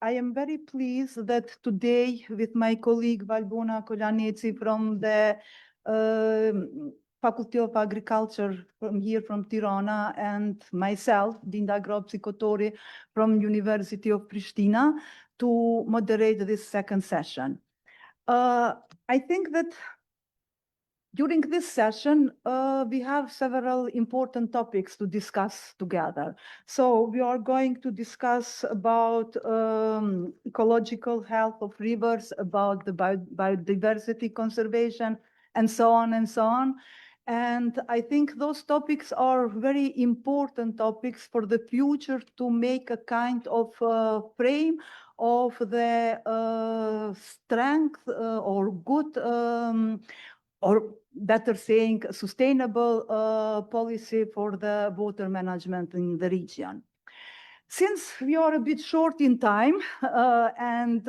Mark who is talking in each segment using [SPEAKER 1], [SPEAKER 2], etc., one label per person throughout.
[SPEAKER 1] I am very pleased that today, with my colleague Valbona Kolaneci from the Faculty of Agriculture from Tirana, and myself, Dinda Grob-Psikotori from University of Pristina, to moderate this second session. I think that during this session, we have several important topics to discuss together. So we are going to discuss about ecological health of rivers, about the biodiversity conservation, and so on and so on. And I think those topics are very important topics for the future to make a kind of frame of the strength or good or better saying, sustainable policy for the water management in the region. Since we are a bit short in time and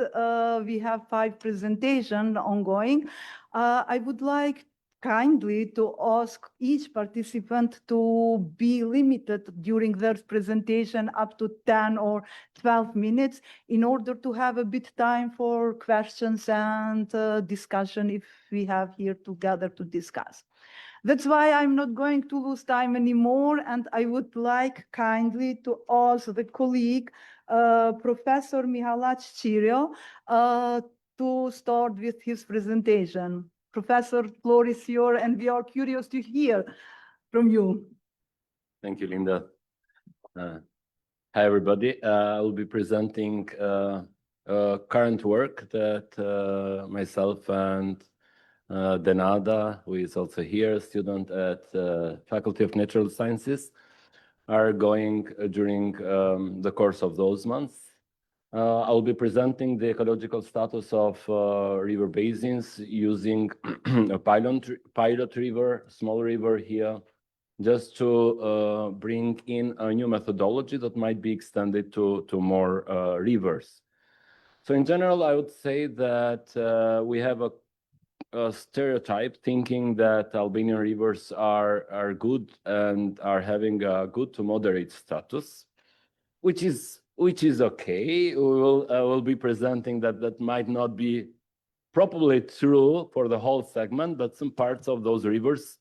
[SPEAKER 1] we have 5 presentations ongoing, I would like kindly to ask each participant to be limited during their presentation up to 10 or 12 minutes in order to have a bit time for questions and discussion if we have here together to discuss. That's why I'm not going to lose time anymore, and I would like kindly to ask the colleague, Professor Mihalat Chirio, to start with his presentation. Professor, floor is yours, and we are curious to hear from you.
[SPEAKER 2] Thank you, Linda. Hi, everybody. I will be presenting current work that myself and Denada, who is also here, a student at Faculty of Natural Sciences, are going during the course of those months. I will be presenting the ecological status of river basins using a pilot river, small river here, just to bring in a new methodology that might be extended to more rivers. So in general, I would say that we have a stereotype thinking that Albanian rivers are good and are having a good to moderate status, which is okay. We'll be presenting that might not be probably true for the whole segment, but some parts of those rivers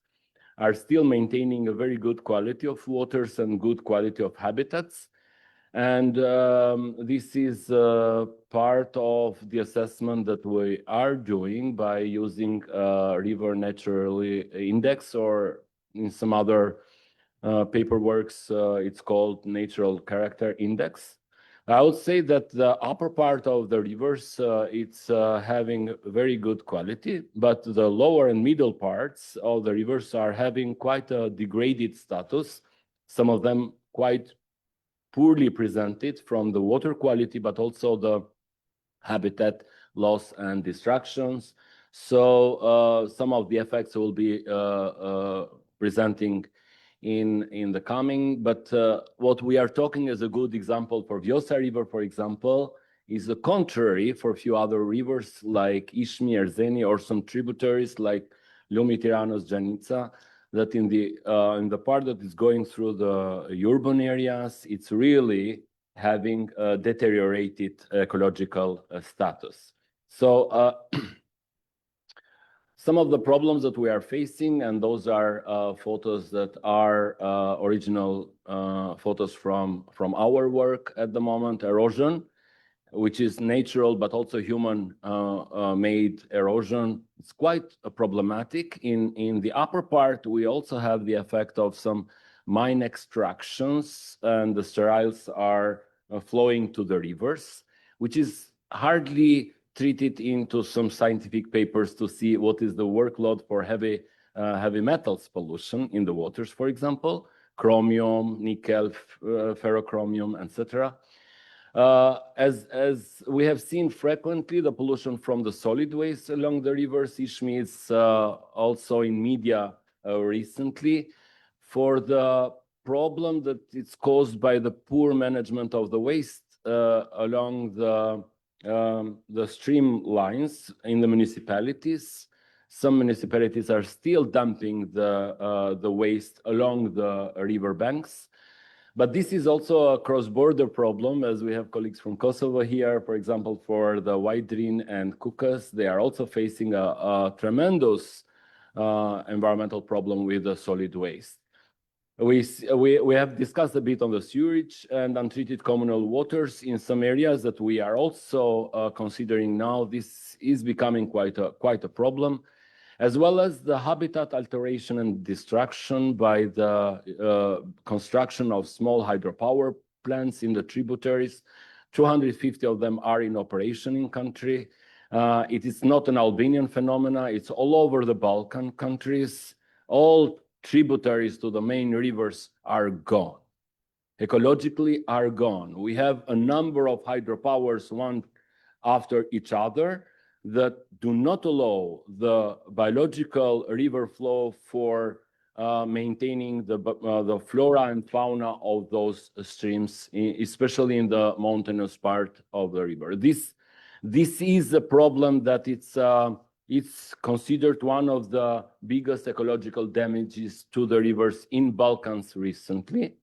[SPEAKER 2] are still maintaining a very good quality of waters and good quality of habitats. And this is part of the assessment that we are doing by using River Naturally Index, or in some other paperworks, it's called Natural Character Index. I would say that the upper part of the rivers, it's having very good quality, but the lower and middle parts of the rivers are having quite a degraded status, some of them quite poorly presented from the water quality, but also the habitat loss and destructions. So some of the effects will be presenting in the coming, but what we are talking as a good example for Vjosa River, for example, is the contrary for a few other rivers like Ishmi, Erzeni, or some tributaries like Lumi, Tiranos, Janica, that in the part that is going through the urban areas, it's really having a deteriorated ecological status. So some of the problems that we are facing, and those are photos that are original photos from our work at the moment, erosion, which is natural but also human made erosion. It's quite problematic. In the upper part, we also have the effect of some mine extractions, and the steriles are flowing to the rivers, which is hardly treated into some scientific papers to see what is the workload for heavy metals pollution in the waters, for example, chromium, nickel, ferrochromium, etc. As we have seen frequently, the pollution from the solid waste along the rivers, Ishmi is also in media recently, for the problem that it's caused by the poor management of the waste along the stream lines in the municipalities. Some municipalities are still dumping the waste along the river banks. But this is also a cross-border problem, as we have colleagues from Kosovo here, for example, for the Wajdrin and Kukas. They are also facing a tremendous environmental problem with the solid waste. We have discussed a bit on the sewage and untreated communal waters in some areas that we are also considering now. This is becoming quite a problem, as well as the habitat alteration and destruction by the construction of small hydropower plants in the tributaries. 250 of them are in operation in country. It is not an Albanian phenomenon. It's all over the Balkan countries. All tributaries to the main rivers are gone. Ecologically are gone. We have a number of hydropowers, one after each other, that do not allow the biological river flow for maintaining the flora and fauna of those streams, especially in the mountainous part of the river. This is a problem that it's considered one of the biggest ecological damages to the rivers in Balkans recently,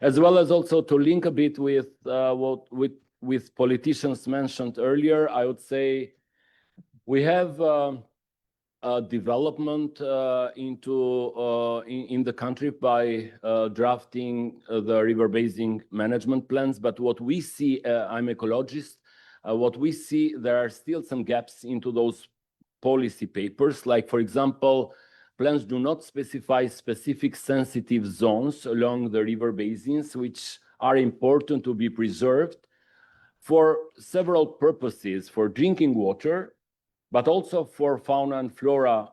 [SPEAKER 2] as well as also to link a bit with what politicians mentioned earlier. I would say we have a development in the country by drafting the river basin management plans. But what we see, I'm ecologist, what we see, there are still some gaps into those policy papers. Like, for example, plans do not specify specific sensitive zones along the river basins, which are important to be preserved for several purposes, for drinking water, but also for fauna and flora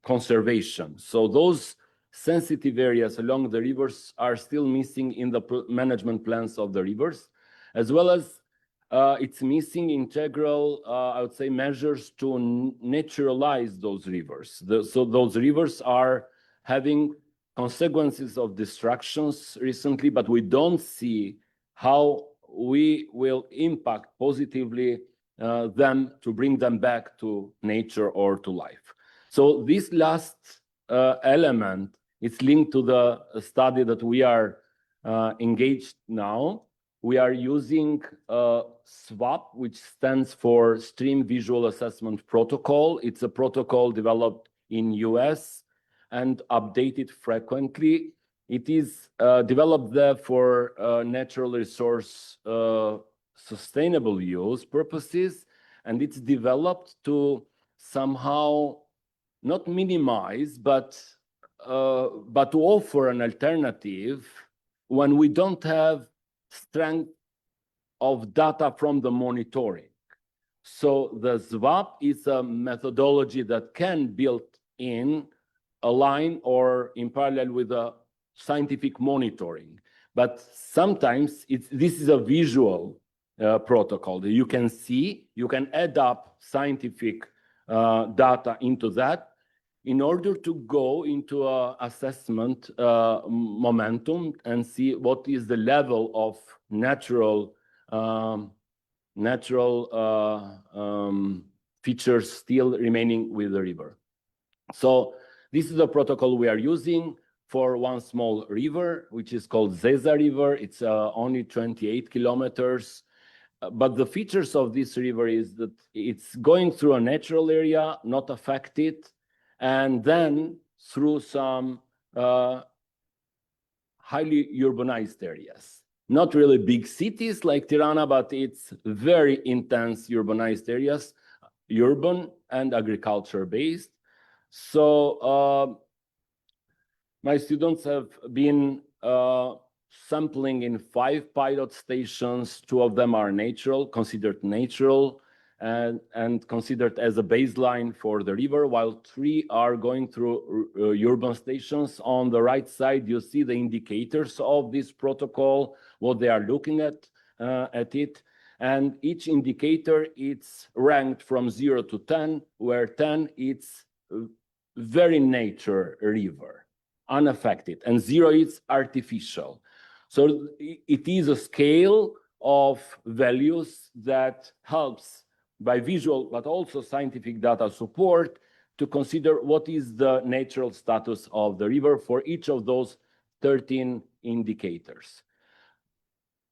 [SPEAKER 2] conservation. So those sensitive areas along the rivers are still missing in the management plans of the rivers, as well as it's missing integral, I would say, measures to naturalize those rivers. So those rivers are having consequences of destructions recently, but we don't see how we will impact positively them to bring them back to nature or to life. So this last element is linked to the study that we are engaged now. We are using SWAP, which stands for Stream Visual Assessment Protocol. It's a protocol developed in US and updated frequently. It is developed there for natural resource sustainable use purposes, and it's developed to somehow not minimize, but to offer an alternative when we don't have strength of data from the monitoring. So the SWAP is a methodology that can build in a line or in parallel with a scientific monitoring. But sometimes this is a visual protocol that you can see, you can add up scientific data into that in order to go into an assessment momentum and see what is the level of natural features still remaining with the river. So this is the protocol we are using for one small river, which is called Zeza River. It's only 28 kilometers. But the features of this river is that it's going through a natural area, not affected, and then through some highly urbanized areas. Not really big cities like Tirana, but it's very intense urbanized areas, urban and agriculture-based. So my students have been sampling in 5 pilot stations. 2 of them are considered natural, and considered as a baseline for the river, while 3 are going through urban stations. On the right side, you see the indicators of this protocol, what they are looking at it. And each indicator, it's ranked from 0 to 10, where 10, it's very nature river, unaffected, and 0 is artificial. So it is a scale of values that helps by visual, but also scientific data support to consider what is the natural status of the river for each of those 13 indicators.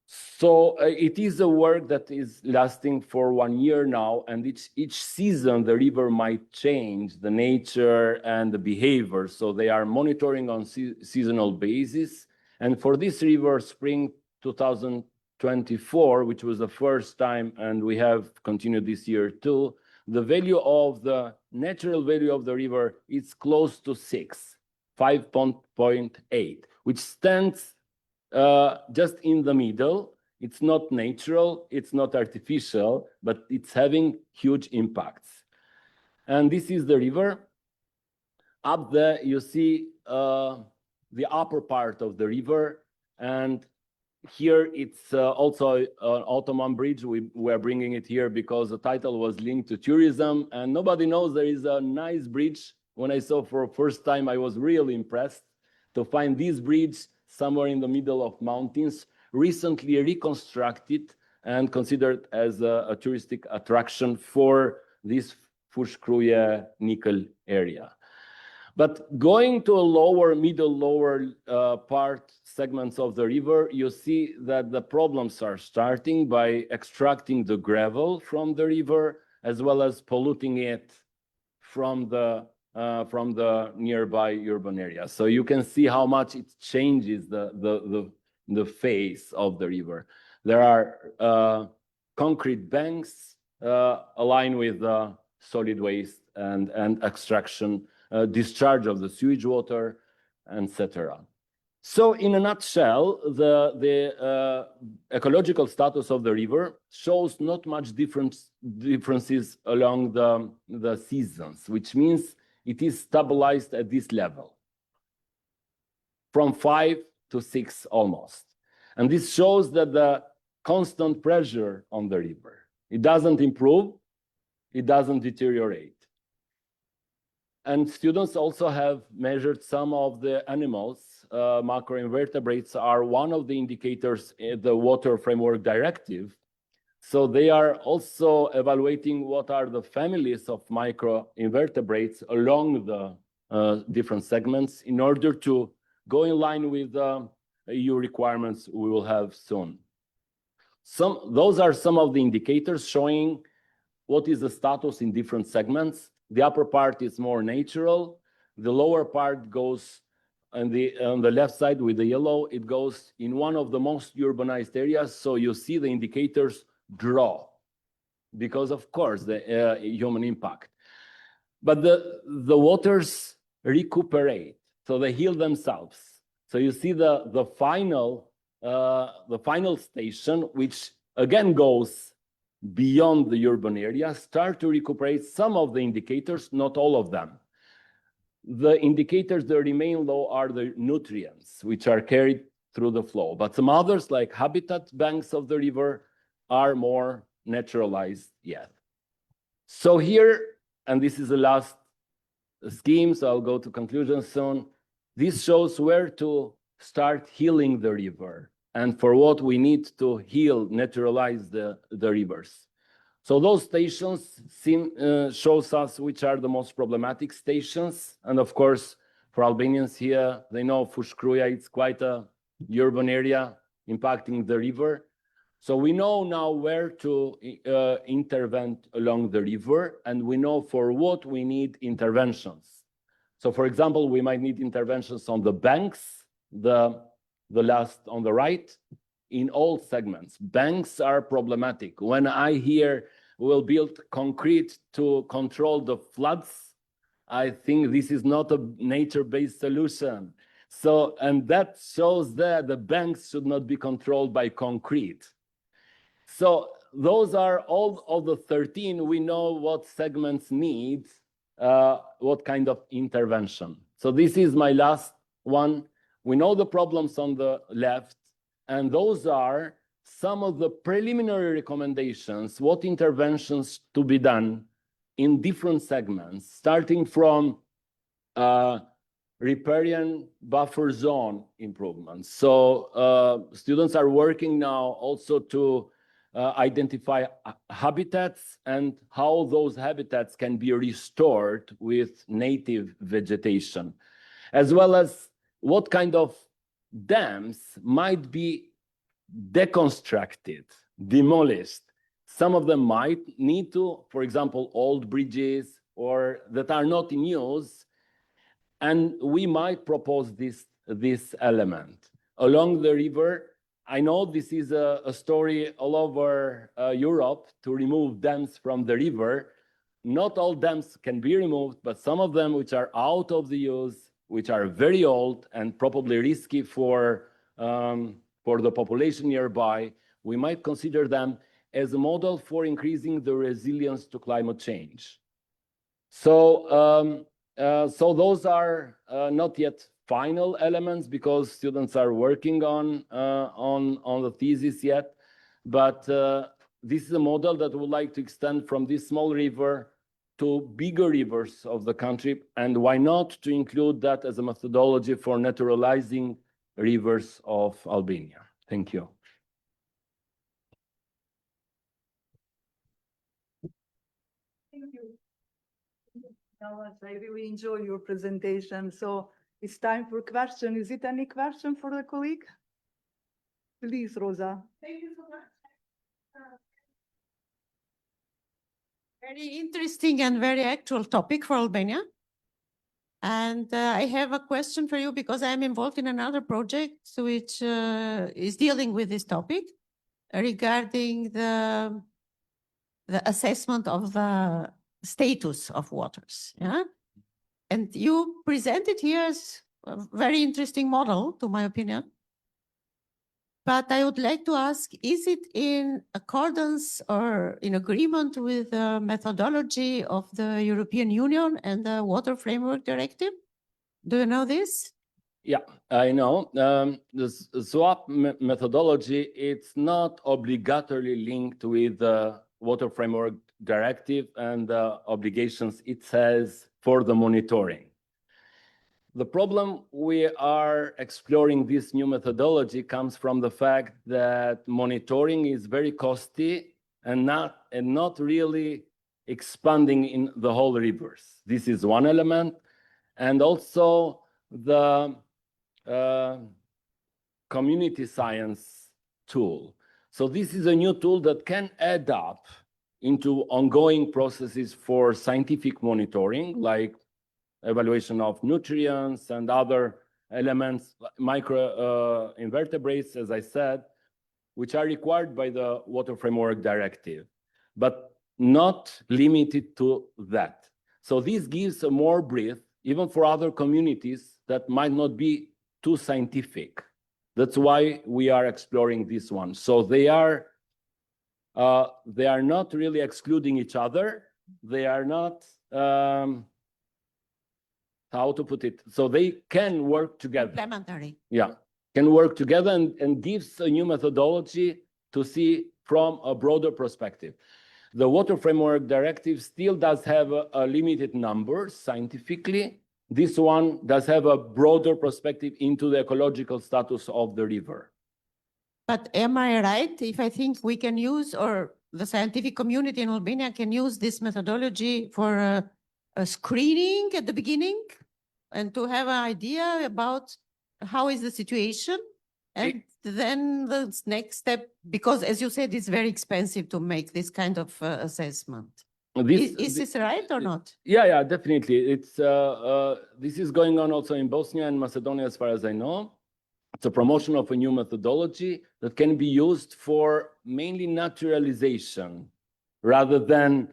[SPEAKER 2] So it is a work that is lasting for 1 year now, and each season the river might change the nature and the behavior. So they are monitoring on seasonal basis. And for this river, spring 2024, which was the first time, and we have continued this year too, the value of the natural value of the river is close to 6, 5.8, which stands just in the middle. It's not natural, it's not artificial, but it's having huge impacts. And this is the river. Up there, you see the upper part of the river. And here it's also an Ottoman bridge. We are bringing it here because the title was linked to tourism. And nobody knows there is a nice bridge. When I saw for the first time, I was really impressed to find this bridge somewhere in the middle of mountains, recently reconstructed and considered as a touristic attraction for this Fushkruye nickel area. But going to a lower part segments of the river, you see that the problems are starting by extracting the gravel from the river, as well as polluting it from the nearby urban area. So you can see how much it changes the face of the river. There are concrete banks aligned with solid waste and extraction, discharge of the sewage water, etc. So in a nutshell, the ecological status of the river shows not much differences along the seasons, which means it is stabilized at this level, from 5 to 6 almost. And this shows that the constant pressure on the river, it doesn't improve, it doesn't deteriorate. And students also have measured some of the animals. Macroinvertebrates are one of the indicators in the Water Framework Directive. So they are also evaluating what are the families of microinvertebrates along the different segments in order to go in line with the EU requirements we will have soon. Those are some of the indicators showing what is the status in different segments. The upper part is more natural. The lower part goes on the left side with the yellow, it goes in one of the most urbanized areas. So you see the indicators draw because, of course, the human impact. But the waters recuperate, so they heal themselves. So you see the final station, which again goes beyond the urban area, start to recuperate some of the indicators, not all of them. The indicators that remain low are the nutrients, which are carried through the flow. But some others, like habitat banks of the river, are more naturalized yet. So here, and this is the last scheme, so I'll go to conclusion soon. This shows where to start healing the river and for what we need to heal, naturalize the rivers. So those stations shows us which are the most problematic stations. And of course, for Albanians here, they know Fushkruye, it's quite a urban area impacting the river. So we know now where to intervene along the river, and we know for what we need interventions. So for example, we might need interventions on the banks, the last on the right, in all segments. Banks are problematic. When I hear we'll build concrete to control the floods, I think this is not a nature-based solution. So, and that shows that the banks should not be controlled by concrete. So those are all of the 13. We know what segments need what kind of intervention. So this is my last one. We know the problems on the left, and those are some of the preliminary recommendations, what interventions to be done in different segments, starting from riparian buffer zone improvements. So students are working now also to identify habitats and how those habitats can be restored with native vegetation, as well as what kind of dams might be deconstructed, demolished. Some of them might need to, for example, old bridges or that are not in use, and we might propose this element. Along the river, I know this is a story all over Europe to remove dams from the river. Not all dams can be removed, but some of them which are out of the use, which are very old and probably risky for the population nearby, we might consider them as a model for increasing the resilience to climate change. So, so those are not yet final elements because students are working on the thesis yet, but this is a model that we would like to extend from this small river to bigger rivers of the country, and why not to include that as a methodology for naturalizing rivers of Albania. Thank you.
[SPEAKER 1] Thank you. I really enjoy your presentation. So it's time for question. Is it any question for the colleague? Please, Rosa.
[SPEAKER 3] Thank you so much. Very interesting and very actual topic for Albania. And I have a question for you because I'm involved in another project which is dealing with this topic regarding the assessment of the status of waters. Yeah? And you presented here as a very interesting model, to my opinion. But I would like to ask, is it in accordance or in agreement with the methodology of the European Union and the Water Framework Directive? Do you know this?
[SPEAKER 2] Yeah, I know. The SWAP methodology, it's not obligatorily linked with the Water Framework Directive and the obligations it says for the monitoring. The problem we are exploring this new methodology comes from the fact that monitoring is very costly and not really expanding in the whole rivers. This is one element. And also the community science tool. So this is a new tool that can add up into ongoing processes for scientific monitoring, like evaluation of nutrients and other elements, micro invertebrates, as I said, which are required by the Water Framework Directive, but not limited to that. So this gives a more breadth, even for other communities that might not be too scientific. That's why we are exploring this one. So they are not really excluding each other. They are not, how to put it? So they can work together.
[SPEAKER 3] Complementary.
[SPEAKER 2] Yeah, can work together and gives a new methodology to see from a broader perspective. The Water Framework Directive still does have a limited number scientifically. This one does have a broader perspective into the ecological status of the river.
[SPEAKER 3] But am I right if I think we can use, or the scientific community in Albania can use this methodology for a screening at the beginning and to have an idea about how is the situation? And then the next step, because as you said, it's very expensive to make this kind of assessment. Is this right or not?
[SPEAKER 2] Yeah, definitely. It's this is going on also in Bosnia and Macedonia, as far as I know. It's a promotion of a new methodology that can be used for mainly naturalization rather than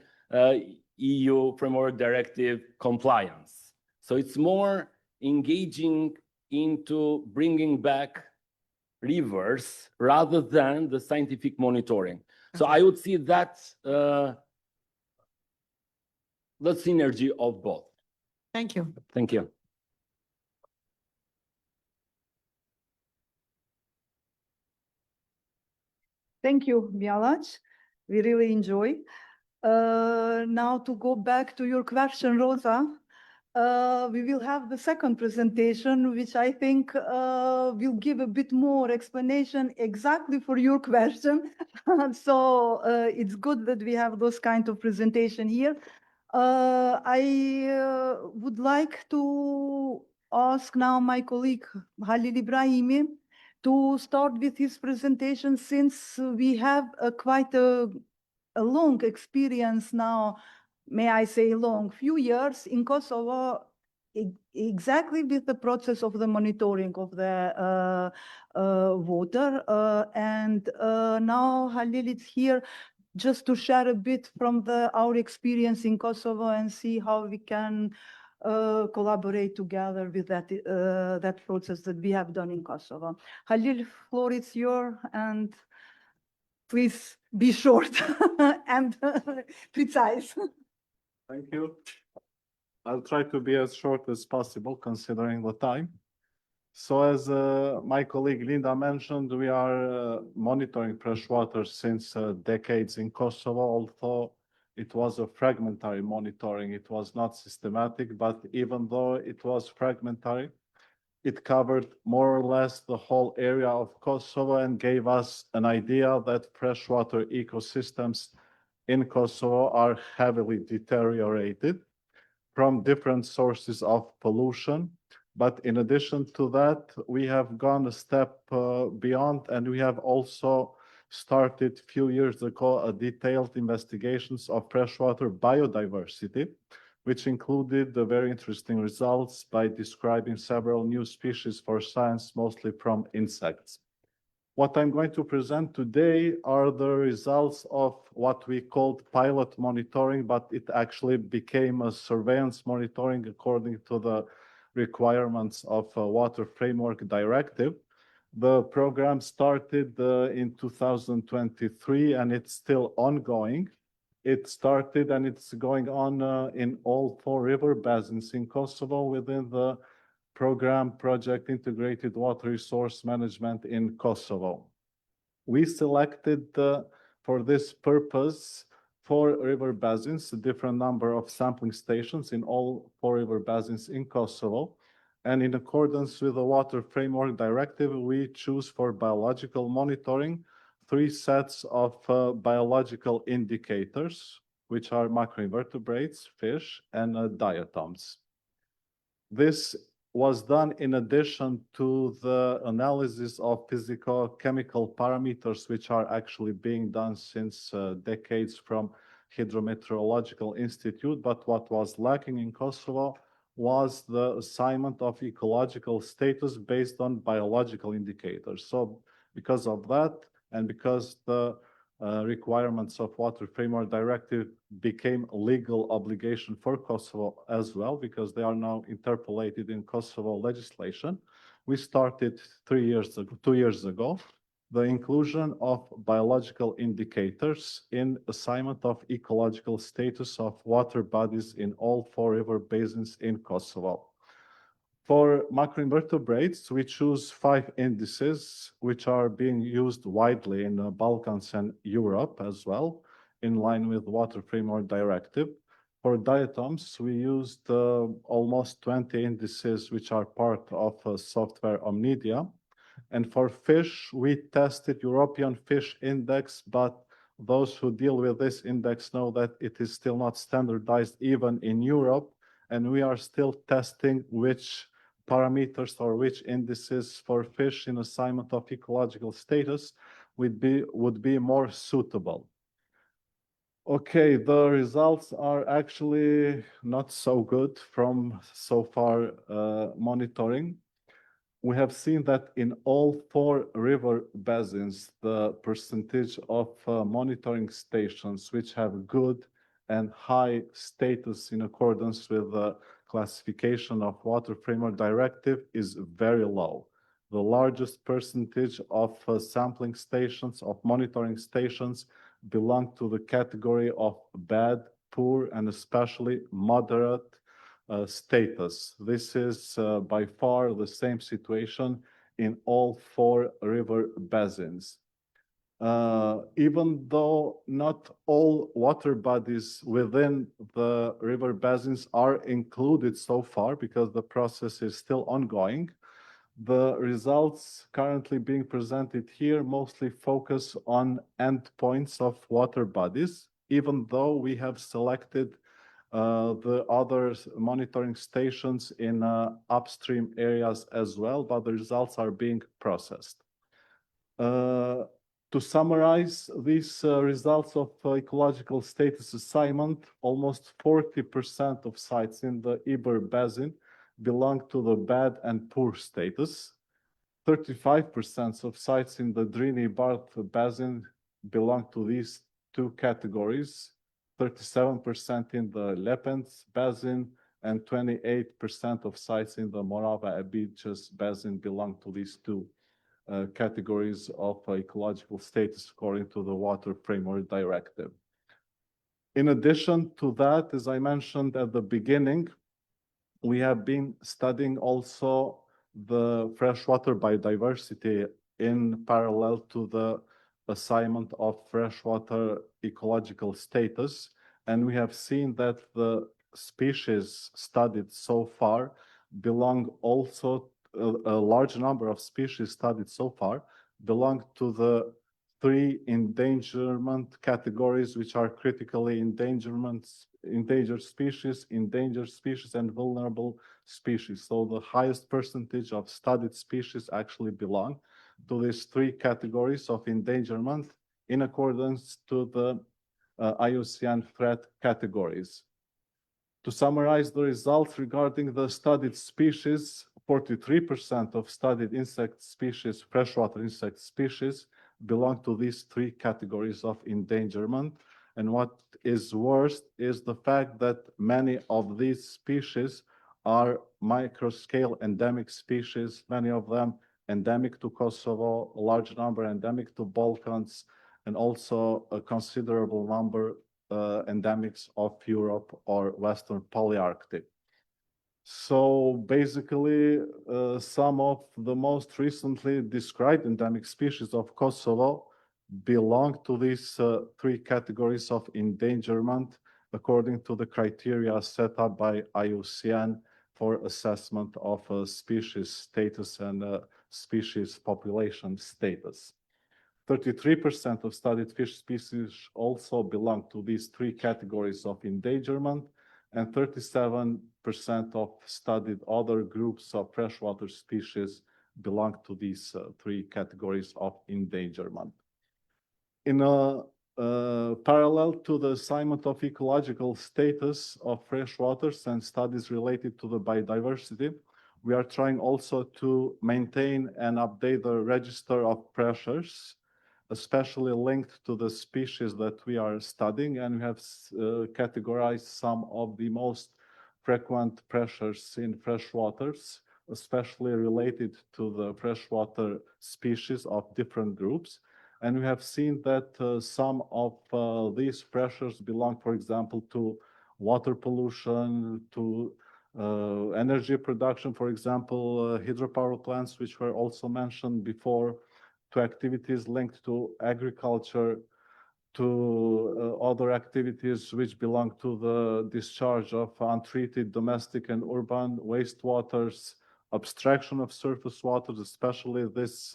[SPEAKER 2] EU Framework Directive compliance. So it's more engaging into bringing back rivers rather than the scientific monitoring. So I would see that the synergy of both.
[SPEAKER 3] Thank you.
[SPEAKER 2] Thank you.
[SPEAKER 1] Thank you, Mialac. We really enjoy. Now to go back to your question, Rosa, we will have the second presentation, which I think will give a bit more explanation exactly for your question. So it's good that we have those kind of presentation here. I would like to ask now my colleague Halil Ibrahimi to start with his presentation, since we have quite a long experience now, may I say long, few years in Kosovo, exactly with the process of the monitoring of the water. And now Halil is here just to share a bit from our experience in Kosovo and see how we can collaborate together with that process that we have done in Kosovo. Halil, floor is yours, and please be short and precise.
[SPEAKER 4] Thank you. I'll try to be as short as possible considering the time. So as my colleague Linda mentioned, we are monitoring freshwater since decades in Kosovo, although it was a fragmentary monitoring. It was not systematic, but even though it was fragmentary, it covered more or less the whole area of Kosovo and gave us an idea that freshwater ecosystems in Kosovo are heavily deteriorated from different sources of pollution. But in addition to that, we have gone a step beyond, and we have also started a few years ago a detailed investigations of freshwater biodiversity, which included the very interesting results by describing several new species for science, mostly from insects. What I'm going to present today are the results of what we called pilot monitoring, but it actually became a surveillance monitoring according to the requirements of a Water Framework Directive. The program started in 2023, and it's still ongoing. It started and it's going on in all 4 river basins in Kosovo within the program Project Integrated Water Resource Management in Kosovo. We selected for this purpose 4 river basins, a different number of sampling stations in all 4 river basins in Kosovo. And in accordance with the Water Framework Directive, we choose for biological monitoring 3 sets of biological indicators, which are macroinvertebrates, fish, and diatoms. This was done in addition to the analysis of physico-chemical parameters, which are actually being done since decades from Hydrometeorological Institute. But what was lacking in Kosovo was the assignment of ecological status based on biological indicators. So because of that, and because the requirements of Water Framework Directive became a legal obligation for Kosovo as well, because they are now interpolated in Kosovo legislation, we started 2 years ago, the inclusion of biological indicators in assignment of ecological status of water bodies in all 4 river basins in Kosovo. For macroinvertebrates, we choose 5 indices, which are being used widely in the Balkans and Europe as well, in line with Water Framework Directive. For diatoms, we used almost 20 indices, which are part of software Omnidia. And for fish, we tested European Fish Index, but those who deal with this index know that it is still not standardized even in Europe, and we are still testing which parameters or which indices for fish in assignment of ecological status would be more suitable. Okay, the results are actually not so good from so far monitoring. We have seen that in all 4 river basins, the percentage of monitoring stations which have good and high status in accordance with the classification of Water Framework Directive is very low. The largest percentage of sampling stations, of monitoring stations, belong to the category of bad, poor, and especially moderate status. This is by far the same situation in all 4 river basins. Even though not all water bodies within the river basins are included so far, because the process is still ongoing, the results currently being presented here mostly focus on endpoints of water bodies, even though we have selected the other monitoring stations in upstream areas as well, but the results are being processed. To summarize these results of ecological status assignment, almost 40% of sites in the Iber Basin belong to the bad and poor status. 35% of sites in the Drini-Barth Basin belong to these two categories, 37% in the Lepens Basin, and 28% of sites in the Morava-Abiches Basin belong to these two categories of ecological status according to the Water Framework Directive. In addition to that, as I mentioned at the beginning, we have been studying also the freshwater biodiversity in parallel to the assignment of freshwater ecological status. And we have seen that the species studied so far belong also, a large number of species studied so far belong to the three endangerment categories, which are critically endangered species, and vulnerable species. So the highest percentage of studied species actually belong to these three categories of endangerment in accordance to the IUCN threat categories. To summarize the results regarding the studied species, 43% of studied insect species, freshwater insect species, belong to these three categories of endangerment. And what is worst is the fact that many of these species are micro-scale endemic species, many of them endemic to Kosovo, a large number endemic to Balkans, and also a considerable number endemics of Europe or Western Polyarctic. So basically, some of the most recently described endemic species of Kosovo belong to these three categories of endangerment according to the criteria set up by IUCN for assessment of species status and species population status. 33% of studied fish species also belong to these three categories of endangerment, and 37% of studied other groups of freshwater species belong to these three categories of endangerment. In a parallel to the assignment of ecological status of freshwaters and studies related to the biodiversity, we are trying also to maintain and update the register of pressures, especially linked to the species that we are studying, and we have categorized some of the most frequent pressures in freshwaters, especially related to the freshwater species of different groups. And we have seen that some of these pressures belong, for example, to water pollution, to energy production, for example, hydropower plants, which were also mentioned before, to activities linked to agriculture, to other activities which belong to the discharge of untreated domestic and urban wastewaters, abstraction of surface waters, especially this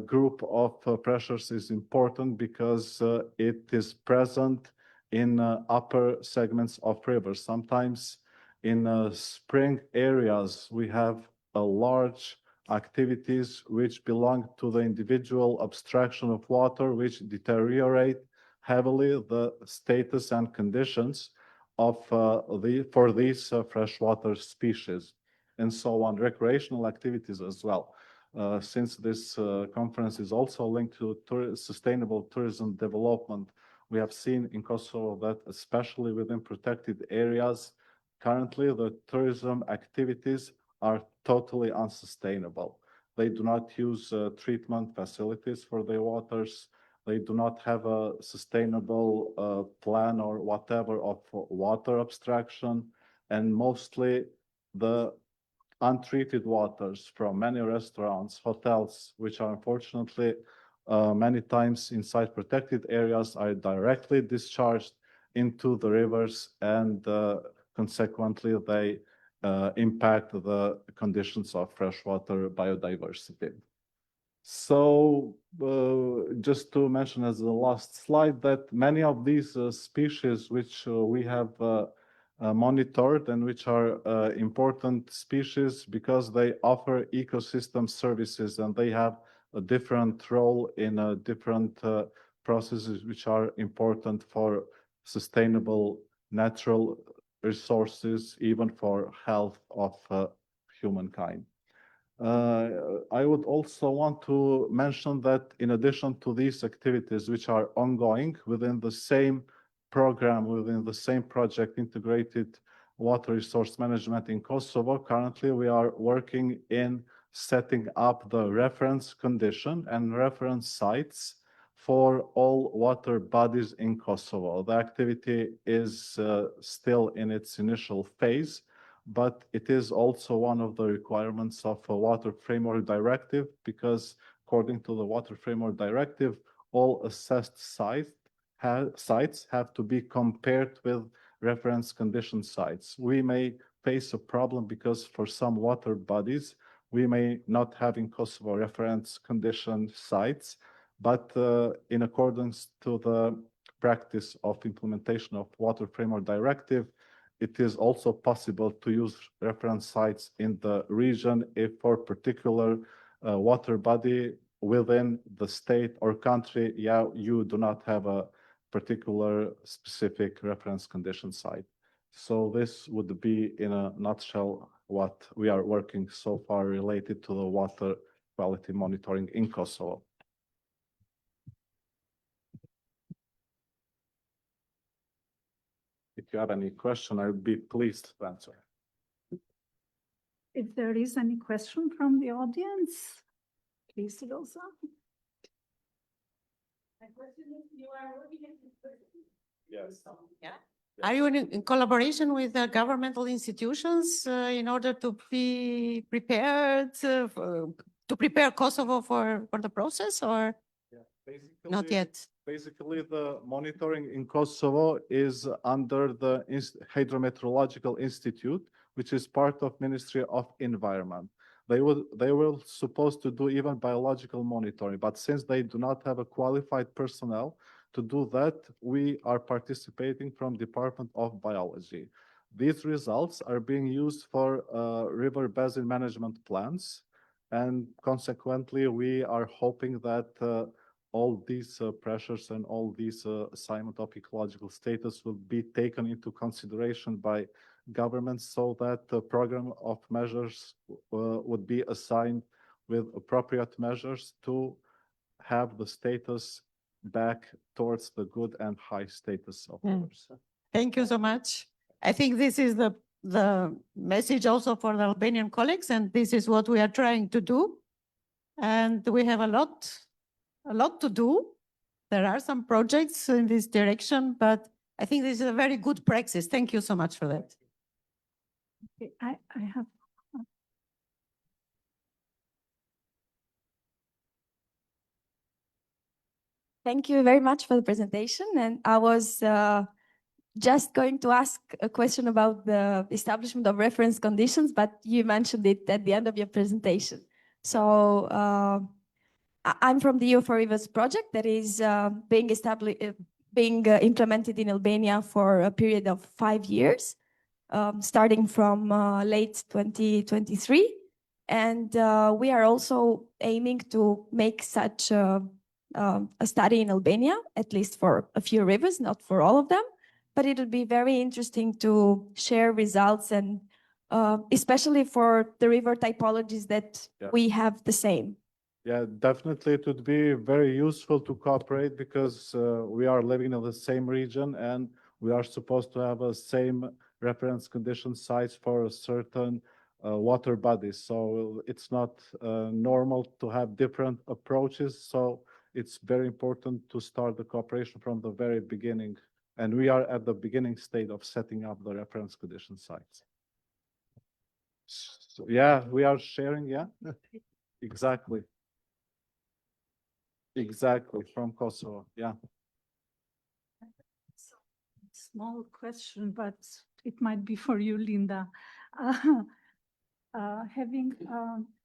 [SPEAKER 4] group of pressures is important because it is present in upper segments of rivers. Sometimes in spring areas, we have a large activities which belong to the individual abstraction of water, which deteriorate heavily the status and conditions of for these freshwater species, and so on. Recreational activities as well. Since this conference is also linked to sustainable tourism development, we have seen in Kosovo that especially within protected areas, currently the tourism activities are totally unsustainable. They do not use treatment facilities for their waters. They do not have a sustainable plan or whatever of water abstraction. And mostly the untreated waters from many restaurants, hotels, which are unfortunately many times inside protected areas, are directly discharged into the rivers, and consequently they impact the conditions of freshwater biodiversity. So just to mention as the last slide that many of these species which we have monitored and which are important species because they offer ecosystem services and they have a different role in different processes which are important for sustainable natural resources, even for health of humankind. I would also want to mention that in addition to these activities which are ongoing within the same program, within the same project, Integrated Water Resource Management in Kosovo, currently we are working in setting up the reference condition and reference sites for all water bodies in Kosovo. The activity is still in its initial phase, but it is also one of the requirements of a Water Framework Directive, because according to the Water Framework Directive, all assessed sites have to be compared with reference condition sites. We may face a problem because for some water bodies, we may not have in Kosovo reference condition sites, but in accordance to the practice of implementation of Water Framework Directive, it is also possible to use reference sites in the region if for particular water body within the state or country, you do not have a particular specific reference condition site. So this would be in a nutshell what we are working so far related to the water quality monitoring in Kosovo. If you have any question, I would be pleased to answer.
[SPEAKER 1] If there is any question from the audience, please, Rosa.
[SPEAKER 3] My question is, you are working at university.
[SPEAKER 4] Yes.
[SPEAKER 3] Yeah. Are you in collaboration with governmental institutions in order to be prepared to prepare Kosovo for the process, or not yet?
[SPEAKER 4] Basically, the monitoring in Kosovo is under the Hydrometeorological Institute, which is part of Ministry of Environment. They were supposed to do even biological monitoring, but since they do not have a qualified personnel to do that, we are participating from Department of Biology. These results are being used for river basin management plans, and consequently, we are hoping that all these pressures and all these assignment of ecological status will be taken into consideration by governments so that the program of measures would be assigned with appropriate measures to have the status back towards the good and high status of rivers.
[SPEAKER 3] Thank you so much. I think this is the message also for the Albanian colleagues, and this is what we are trying to do. And we have a lot to do. There are some projects in this direction, but I think this is a very good practice. Thank you so much for that.
[SPEAKER 1] Okay, I have.
[SPEAKER 5] Thank you very much for the presentation. And I was just going to ask a question about the establishment of reference conditions, but you mentioned it at the end of your presentation. So I'm from the EU for Rivers project that is being implemented in Albania for a period of 5 years, starting from late 2023. And we are also aiming to make such a study in Albania, at least for a few rivers, not for all of them. But it would be very interesting to share results, and especially for the river typologies that we have the same.
[SPEAKER 4] Yeah, definitely it would be very useful to cooperate because we are living in the same region and we are supposed to have the same reference condition sites for a certain water bodies. So it's not normal to have different approaches. So it's very important to start the cooperation from the very beginning. And we are at the beginning stage of setting up the reference condition sites. So, yeah, we are sharing, yeah, exactly. Exactly, from Kosovo, yeah.
[SPEAKER 1] Small question, but it might be for you, Linda. Having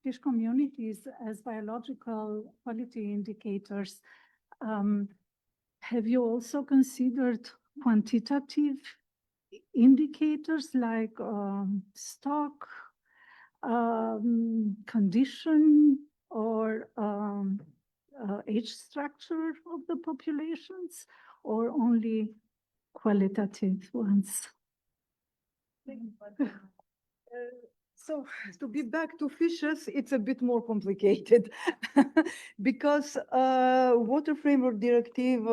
[SPEAKER 6] fish communities as biological quality indicators. Have you also considered quantitative indicators like stock, condition, or age structure of the populations, or only qualitative ones?
[SPEAKER 1] So to be back to fishes, it's a bit more complicated because Water Framework Directive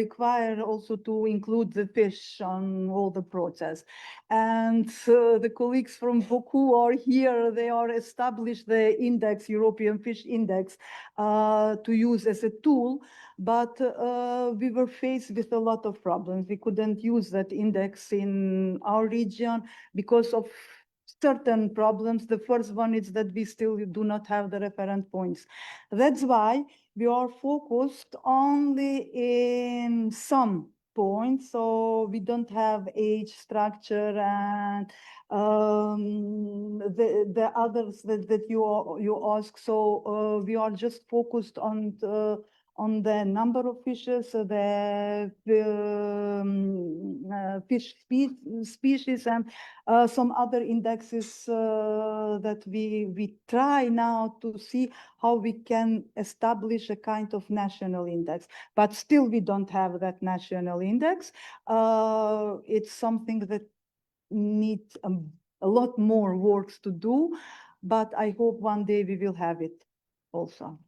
[SPEAKER 1] require also to include the fish on all the process. And the colleagues from Boku are here, they are established the index, European Fish Index, to use as a tool, but we were faced with a lot of problems. We couldn't use that index in our region because of certain problems. The first one is that we still do not have the reference points. That's why we are focused only in some points, so we don't have age structure and the others that you ask. So we are just focused on the number of fishes, the fish species, and some other indexes that we try now to see how we can establish a kind of national index. But still we don't have that national index. It's something that needs a lot more work to do, but I hope one day we will have it also.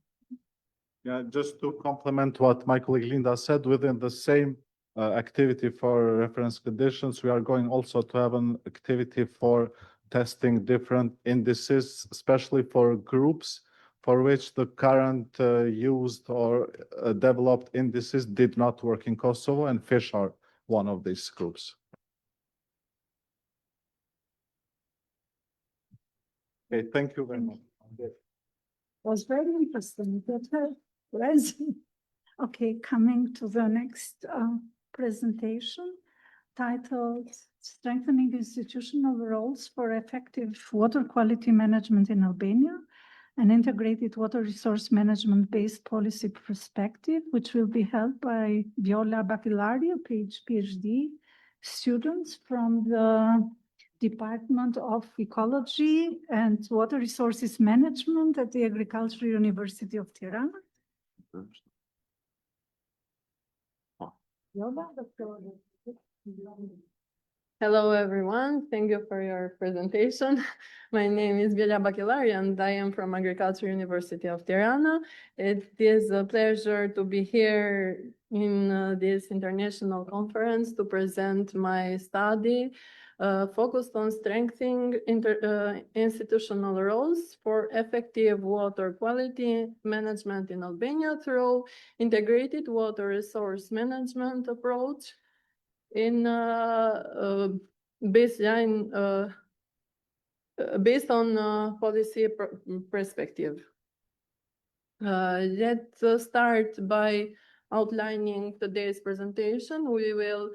[SPEAKER 4] Yeah, just to complement what my colleague Linda said, within the same activity for reference conditions, we are going also to have an activity for testing different indices, especially for groups for which the current used or developed indices did not work in Kosovo, and fish are one of these groups. Okay, thank you very much.
[SPEAKER 6] Was very interesting. Okay, coming to the next presentation, titled Strengthening Institutional Roles for Effective Water Quality Management in Albania, an Integrated Water Resource Management-Based Policy Perspective, which will be held by Viola Bacillari, PhD students from the Department of Ecology and Water Resources Management at the Agricultural University of Tirana.
[SPEAKER 7] Hello, everyone. Thank you for your presentation. My name is Viola Bacillari, and I am from Agricultural University of Tirana. It is a pleasure to be here in this international conference to present my study focused on strengthening institutional roles for effective water quality management in Albania through integrated water resource management approach in based on policy perspective. Let's start by outlining today's presentation. We will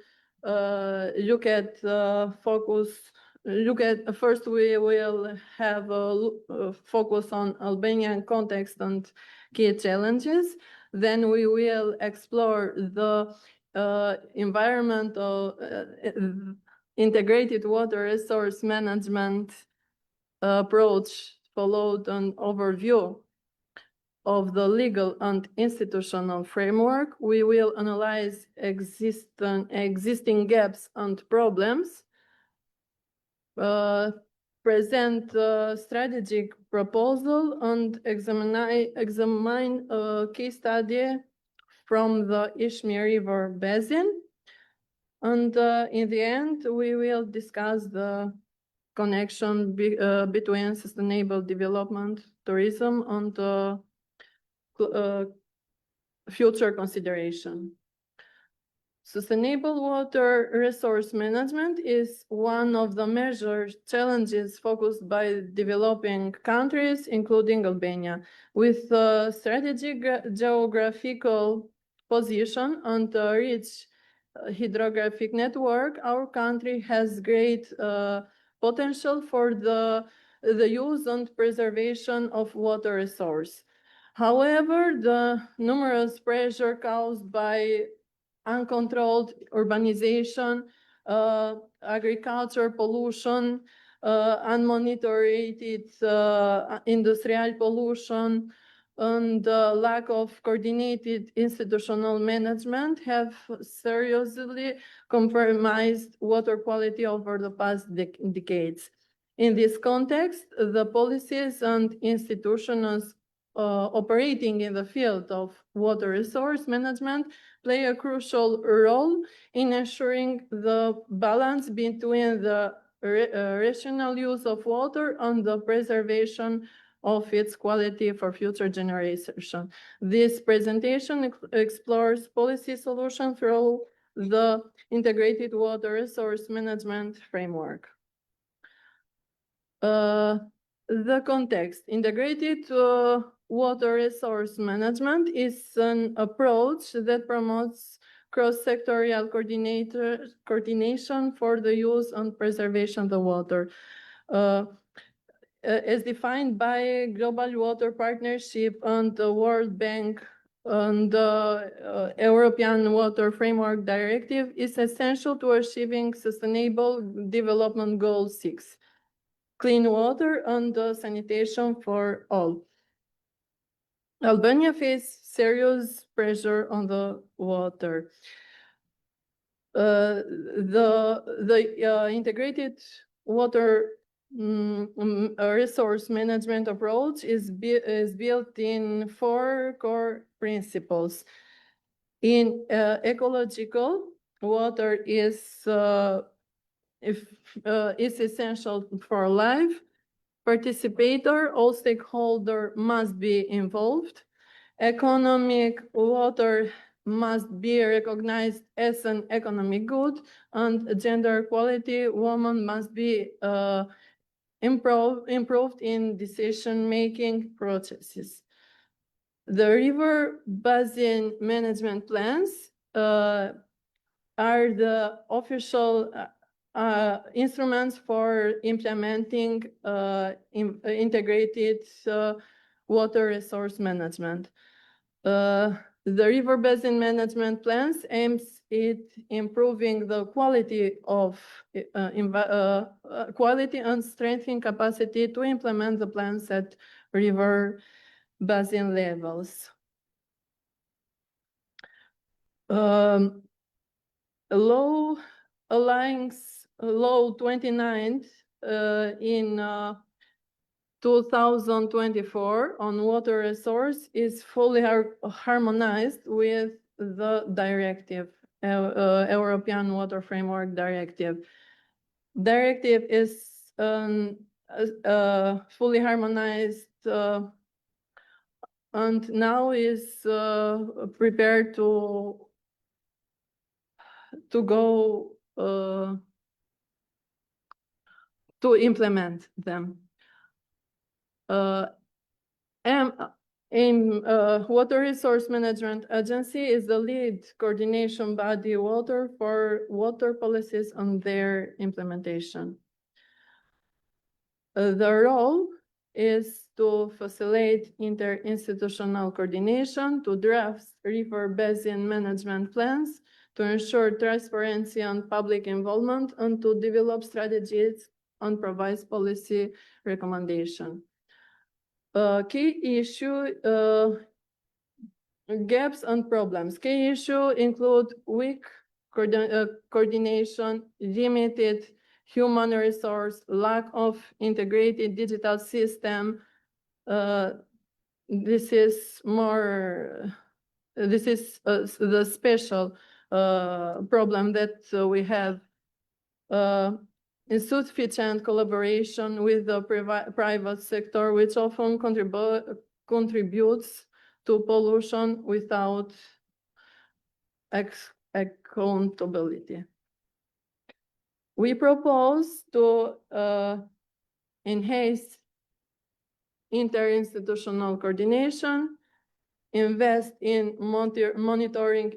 [SPEAKER 7] first we will have a focus on Albanian context and key challenges. Then we will explore the environmental integrated water resource management approach, followed an overview of the legal and institutional framework. We will analyze existing gaps and problems, present a strategic proposal, and examine a case study from the Ishmi River Basin. And in the end, we will discuss the connection between sustainable development, tourism, and future consideration. Sustainable water resource management is one of the major challenges focused by developing countries, including Albania. With a strategic geographical position and a rich hydrographic network, our country has great potential for the the use and preservation of water resource. However, the numerous pressure caused by uncontrolled urbanization, agriculture pollution, unmonitored industrial pollution, and lack of coordinated institutional management have seriously compromised water quality over the past decades. In this context, the policies and institutions operating in the field of water resource management play a crucial role in ensuring the balance between the rational use of water and the preservation of its quality for future generations. This presentation explores policy solutions through the integrated water resource management framework. The context. Integrated water resource management is an approach that promotes cross-sectorial coordination for the use and preservation of the water. As defined by Global Water Partnership and the World Bank and the European Water Framework Directive, is essential to achieving Sustainable Development Goal 6, clean water and sanitation for all. Albania faces serious pressure on the water. The integrated water resource management approach is built in 4 core principles. In ecological, water is essential for life. Participator, all stakeholders must be involved. Economic, water must be recognized as an economic good, and gender equality, women must be improved in decision-making processes. The river basin management plans are the official instruments for implementing integrated water resource management. The river basin management plans aims at improving the quality of quality and strengthening capacity to implement the plans at river basin levels. Law Alliance Law 29 in 2024 on water resource is fully harmonized with the directive, European Water Framework Directive. Directive is fully harmonized and now is prepared to go to implement them. Water Resource Management Agency is the lead coordination body for water policies and their implementation. The role is to facilitate interinstitutional coordination, to draft river basin management plans, to ensure transparency and public involvement, and to develop strategies and provide policy recommendation. Key issue, gaps and problems. Key issue include weak coordination, limited human resource, lack of integrated digital system. This is the special problem that we have. Insufficient collaboration with the private sector, which often contributes to pollution without accountability. We propose to enhance interinstitutional coordination, invest in monitoring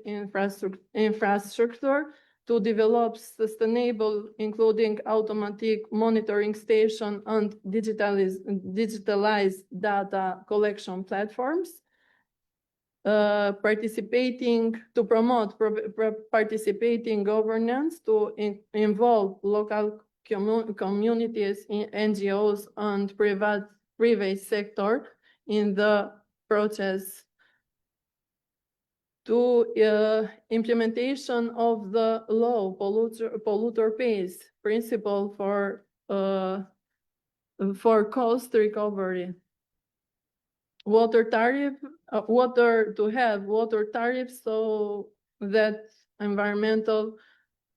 [SPEAKER 7] infrastructure to develop sustainable, including automatic monitoring station and digitalized data collection platforms. Participating to promote participating governance to involve local communities, NGOs, and private sector in the process. To implementation of the low polluter pays principle for cost recovery. Water tariff, to have water tariffs so that environmental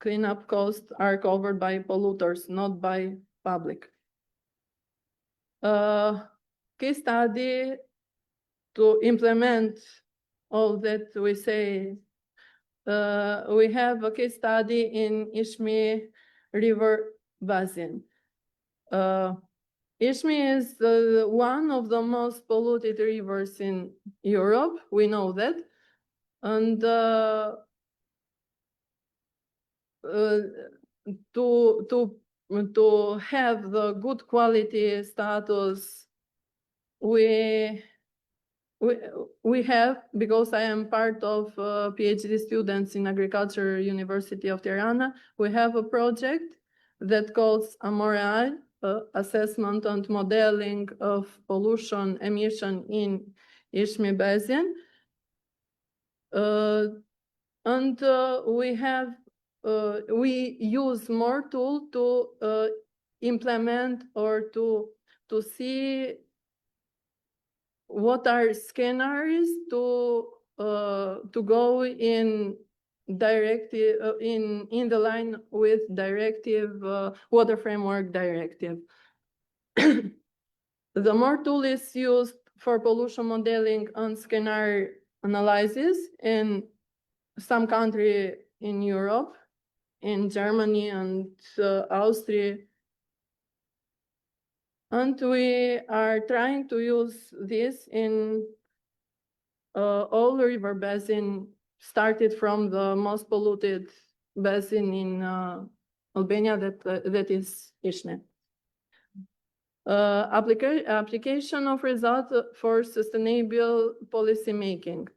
[SPEAKER 7] cleanup costs are covered by polluters, not by public. Case study to implement all that we say. We have a case study in Ishmi River Basin. Ishmi is one of the most polluted rivers in Europe. We know that. And to have the good quality status, we have, because I am part of PhD students in Agriculture University of Tirana, we have a project that calls AMORAL, Assessment and Modeling of Pollution Emission in Ishmi Basin. And we use more tools to implement or to see what are scenarios to go in directive in the line with directive water framework directive. The more tool is used for pollution modeling and scenario analysis in some country in Europe, in Germany and Austria. And we are trying to use this in all river basin, started from the most polluted basin in Albania, that is Ishne. Application of results for sustainable policy making.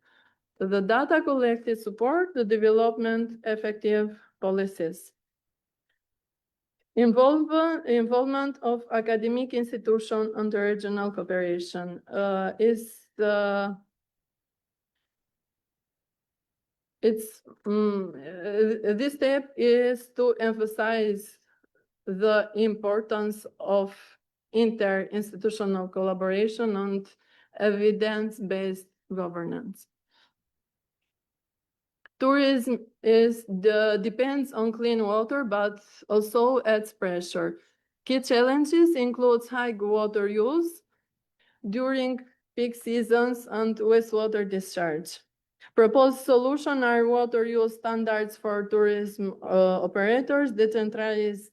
[SPEAKER 7] The data collected support the development effective policies. Involvement of academic institution and regional cooperation this step is to emphasize the importance of interinstitutional collaboration and evidence-based governance. Tourism depends on clean water, but also adds pressure. Key challenges include high water use during peak seasons and wastewater discharge. Proposed solutions are water use standards for tourism operators, decentralized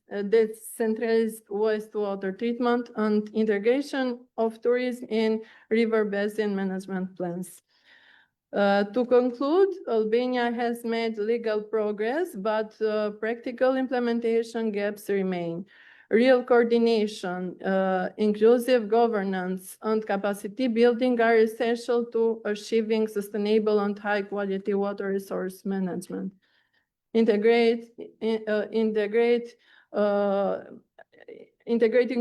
[SPEAKER 7] wastewater treatment, and integration of tourism in river basin management plans. To conclude, Albania has made legal progress, but practical implementation gaps remain. Real coordination, inclusive governance, and capacity building are essential to achieving sustainable and high-quality water resource management. Integrating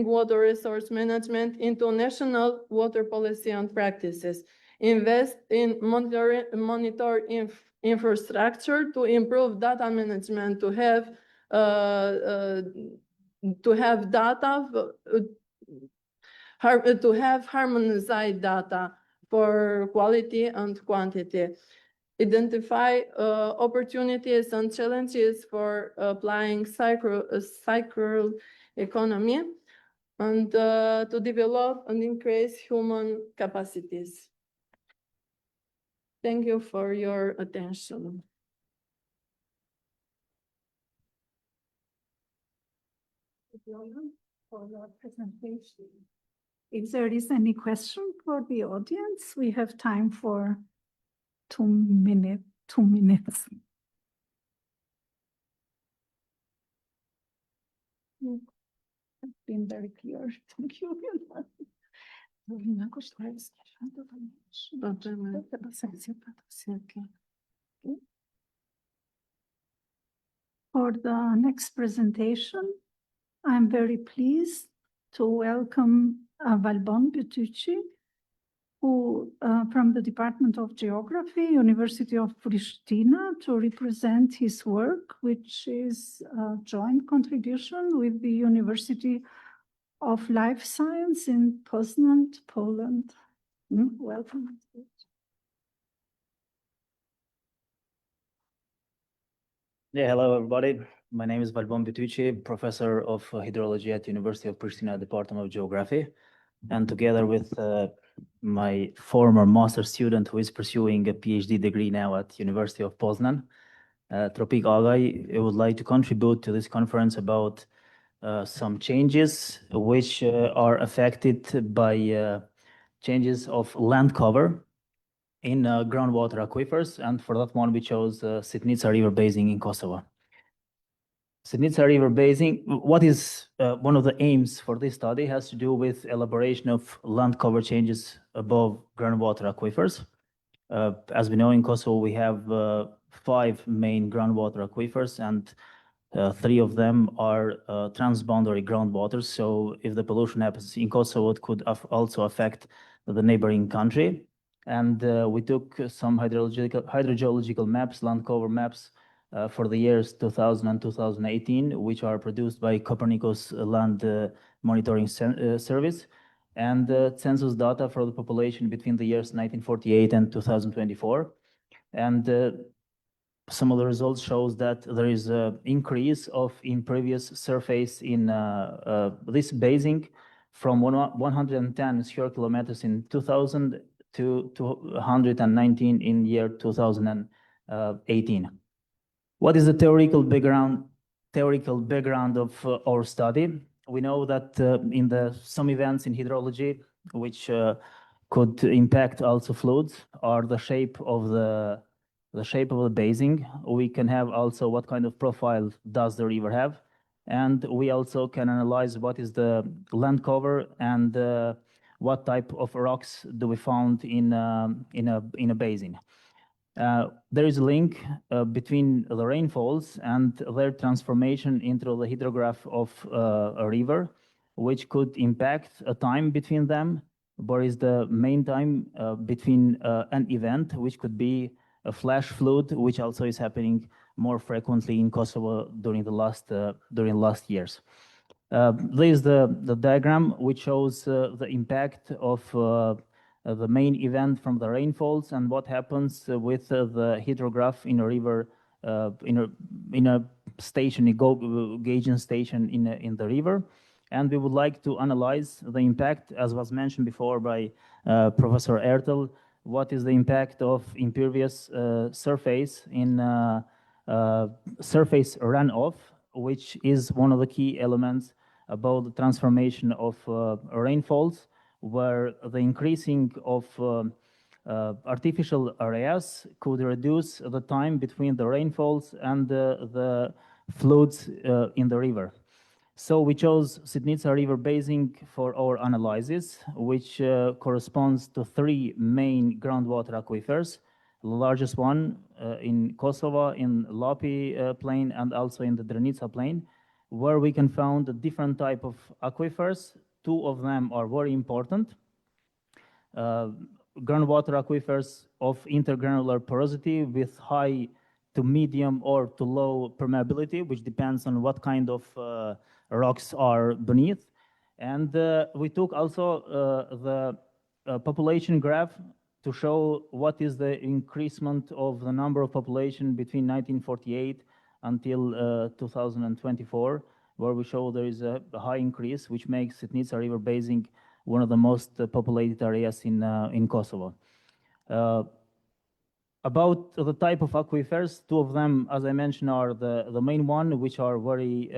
[SPEAKER 7] water resource management into national water policy and practices. Invest in monitor infrastructure to improve data management, to have harmonized data for quality and quantity. Identify opportunities and challenges for applying circular economy, and to develop and increase human capacities. Thank you for your attention.
[SPEAKER 6] For your presentation. If there is any question for the audience, we have time for 2 minutes. It's been very clear. Thank you. For the next presentation, I'm very pleased to welcome Valbon Betucci, who from the Department of Geography, University of Pristina, to represent his work, which is a joint contribution with the University of Life Science in Poznan, Poland. Welcome.
[SPEAKER 8] Yeah, hello everybody. My name is Valbon Betucci, professor of hydrology at University of Pristina, Department of Geography. And together with my former master student who is pursuing a PhD degree now at University of Poznan, Tropik Agaj, I would like to contribute to this conference about some changes which are affected by changes of land cover in groundwater aquifers, and for that one we chose Sitnica River Basin in Kosovo. Sitnica River Basin, what is one of the aims for this study has to do with elaboration of land cover changes above groundwater aquifers. As we know, in Kosovo we have 5 main groundwater aquifers, and 3 of them are transboundary groundwaters. So if the pollution happens in Kosovo, it could also affect the neighboring country. And we took some hydrogeological maps, land cover maps, for the years 2000 and 2018, which are produced by Copernicus Land Monitoring Service, and census data for the population between the years 1948 and 2024. And some of the results shows that there is an increase of impervious surface in this basin from 110 square kilometers in 2000 to 219 in year 2018. What is the theoretical background of our study? We know that in some events in hydrology, which could impact also fluids, are the shape of the basin. We can have also what kind of profile does the river have, and we also can analyze what is the land cover and what type of rocks do we found in a basin. There is a link between the rainfalls and their transformation into the hydrograph of a river, which could impact a time between them. What is the main time between an event, which could be a flash flood, which also is happening more frequently in Kosovo during the last years. There is the diagram which shows the impact of the main event from the rainfalls and what happens with the hydrograph in a river, in a station, a gauging station in the river. And we would like to analyze the impact, as was mentioned before by Professor Ertel, what is the impact of impervious surface in surface runoff, which is one of the key elements about the transformation of rainfalls, where the increasing of artificial areas could reduce the time between the rainfalls and the floods in the river. So we chose Sitnica River Basin for our analysis, which corresponds to 3 main groundwater aquifers. The largest one in Kosovo, in Lapi plain, and also in the Drenica plain, where we can find a different type of aquifers. 2 of them are very important. Groundwater aquifers of intergranular porosity with high to medium or to low permeability, which depends on what kind of rocks are beneath. And we took also the population graph to show what is the increasement of the number of population between 1948 until 2024, where we show there is a high increase, which makes Sitnica River Basin one of the most populated areas in Kosovo. About the type of aquifers, 2 of them, as I mentioned, are the main one, which are very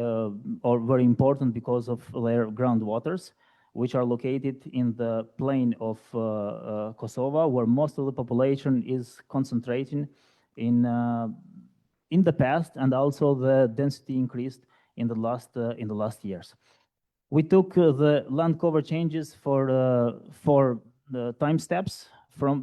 [SPEAKER 8] important because of their groundwaters, which are located in the plain of Kosovo, where most of the population is concentrating in the past, and also the density increased in the last years. We took the land cover changes for the time steps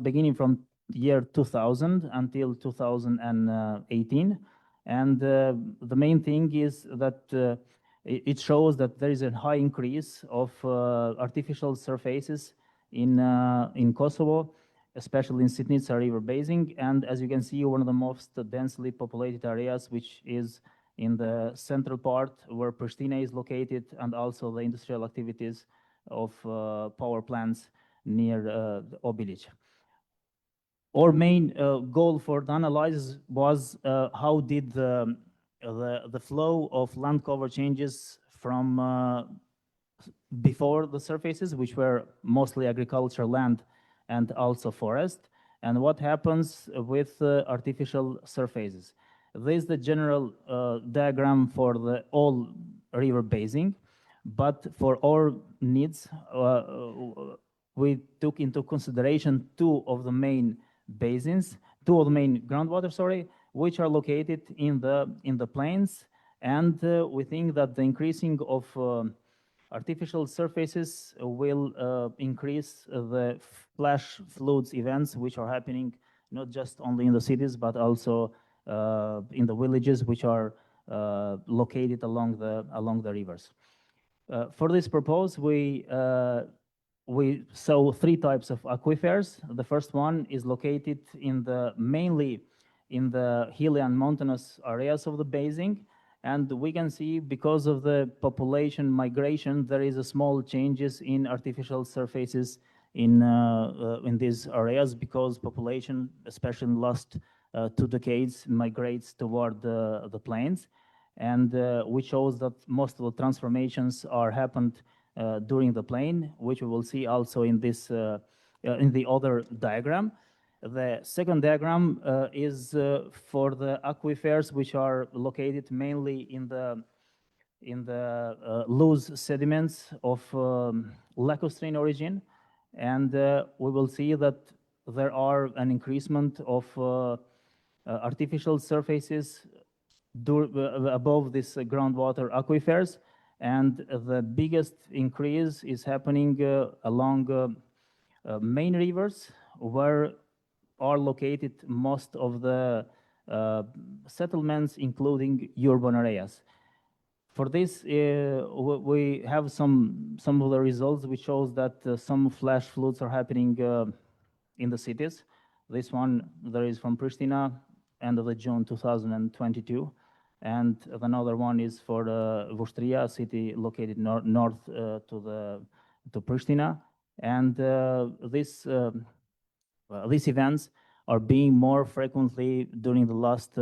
[SPEAKER 8] beginning from year 2000 until 2018, and the main thing is that it shows that there is a high increase of artificial surfaces in Kosovo, especially in Sitnica River Basin, and as you can see, one of the most densely populated areas, which is in the central part where Pristina is located, and also the industrial activities of power plants near Obilic. Our main goal for the analysis was how did the flow of land cover changes from before the surfaces, which were mostly agricultural land and also forest, and what happens with artificial surfaces. This is the general diagram for the all river basin, but for our needs, we took into consideration two of the main groundwater, which are located in the plains, and we think that the increasing of artificial surfaces will increase the flash floods events, which are happening not just only in the cities, but also in the villages which are located along the rivers. For this purpose, we saw three types of aquifers. The first one is located mainly in the hilly and mountainous areas of the basin, and we can see because of the population migration, there is a small changes in artificial surfaces in these areas, because population, especially in the last 2 decades, migrates toward the plains, and which shows that most of the transformations are happened during the plain, which we will see also in this in the other diagram. The second diagram is for the aquifers, which are located mainly in the loose sediments of lacustrine origin, and we will see that there are an increasement of artificial surfaces above this groundwater aquifers, and the biggest increase is happening along main rivers, where are located most of the settlements, including urban areas. For this, we have some of the results which shows that some flash floods are happening in the cities. This one there is from Pristina, end of June 2022, and another one is for Vostria, a city located north to Pristina, and these events are being more frequently during the last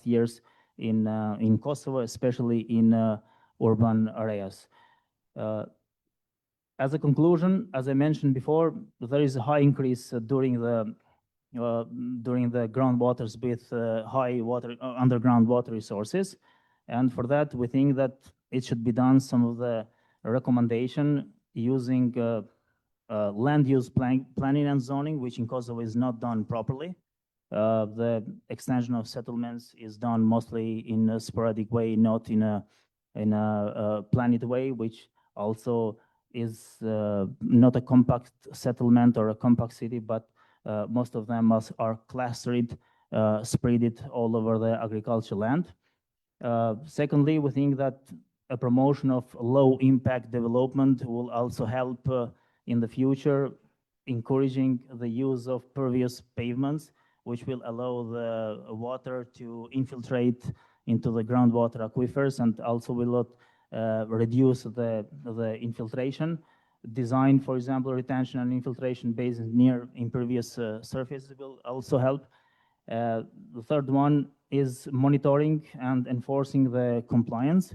[SPEAKER 8] years in Kosovo, especially in urban areas. As a conclusion, as I mentioned before, there is a high increase during the groundwaters with high underground water resources, and for that we think that it should be done some of the recommendation using land use planning and zoning, which in Kosovo is not done properly. The extension of settlements is done mostly in a sporadic way, not in a planned way, which also is not a compact settlement or a compact city, but most of them are clustered, spread all over the agricultural land. Secondly, we think that a promotion of low impact development will also help in the future, encouraging the use of pervious pavements, which will allow the water to infiltrate into the groundwater aquifers, and also will not reduce the infiltration. Design, for example, retention and infiltration basins near impervious surfaces will also help. The third one is monitoring and enforcing the compliance.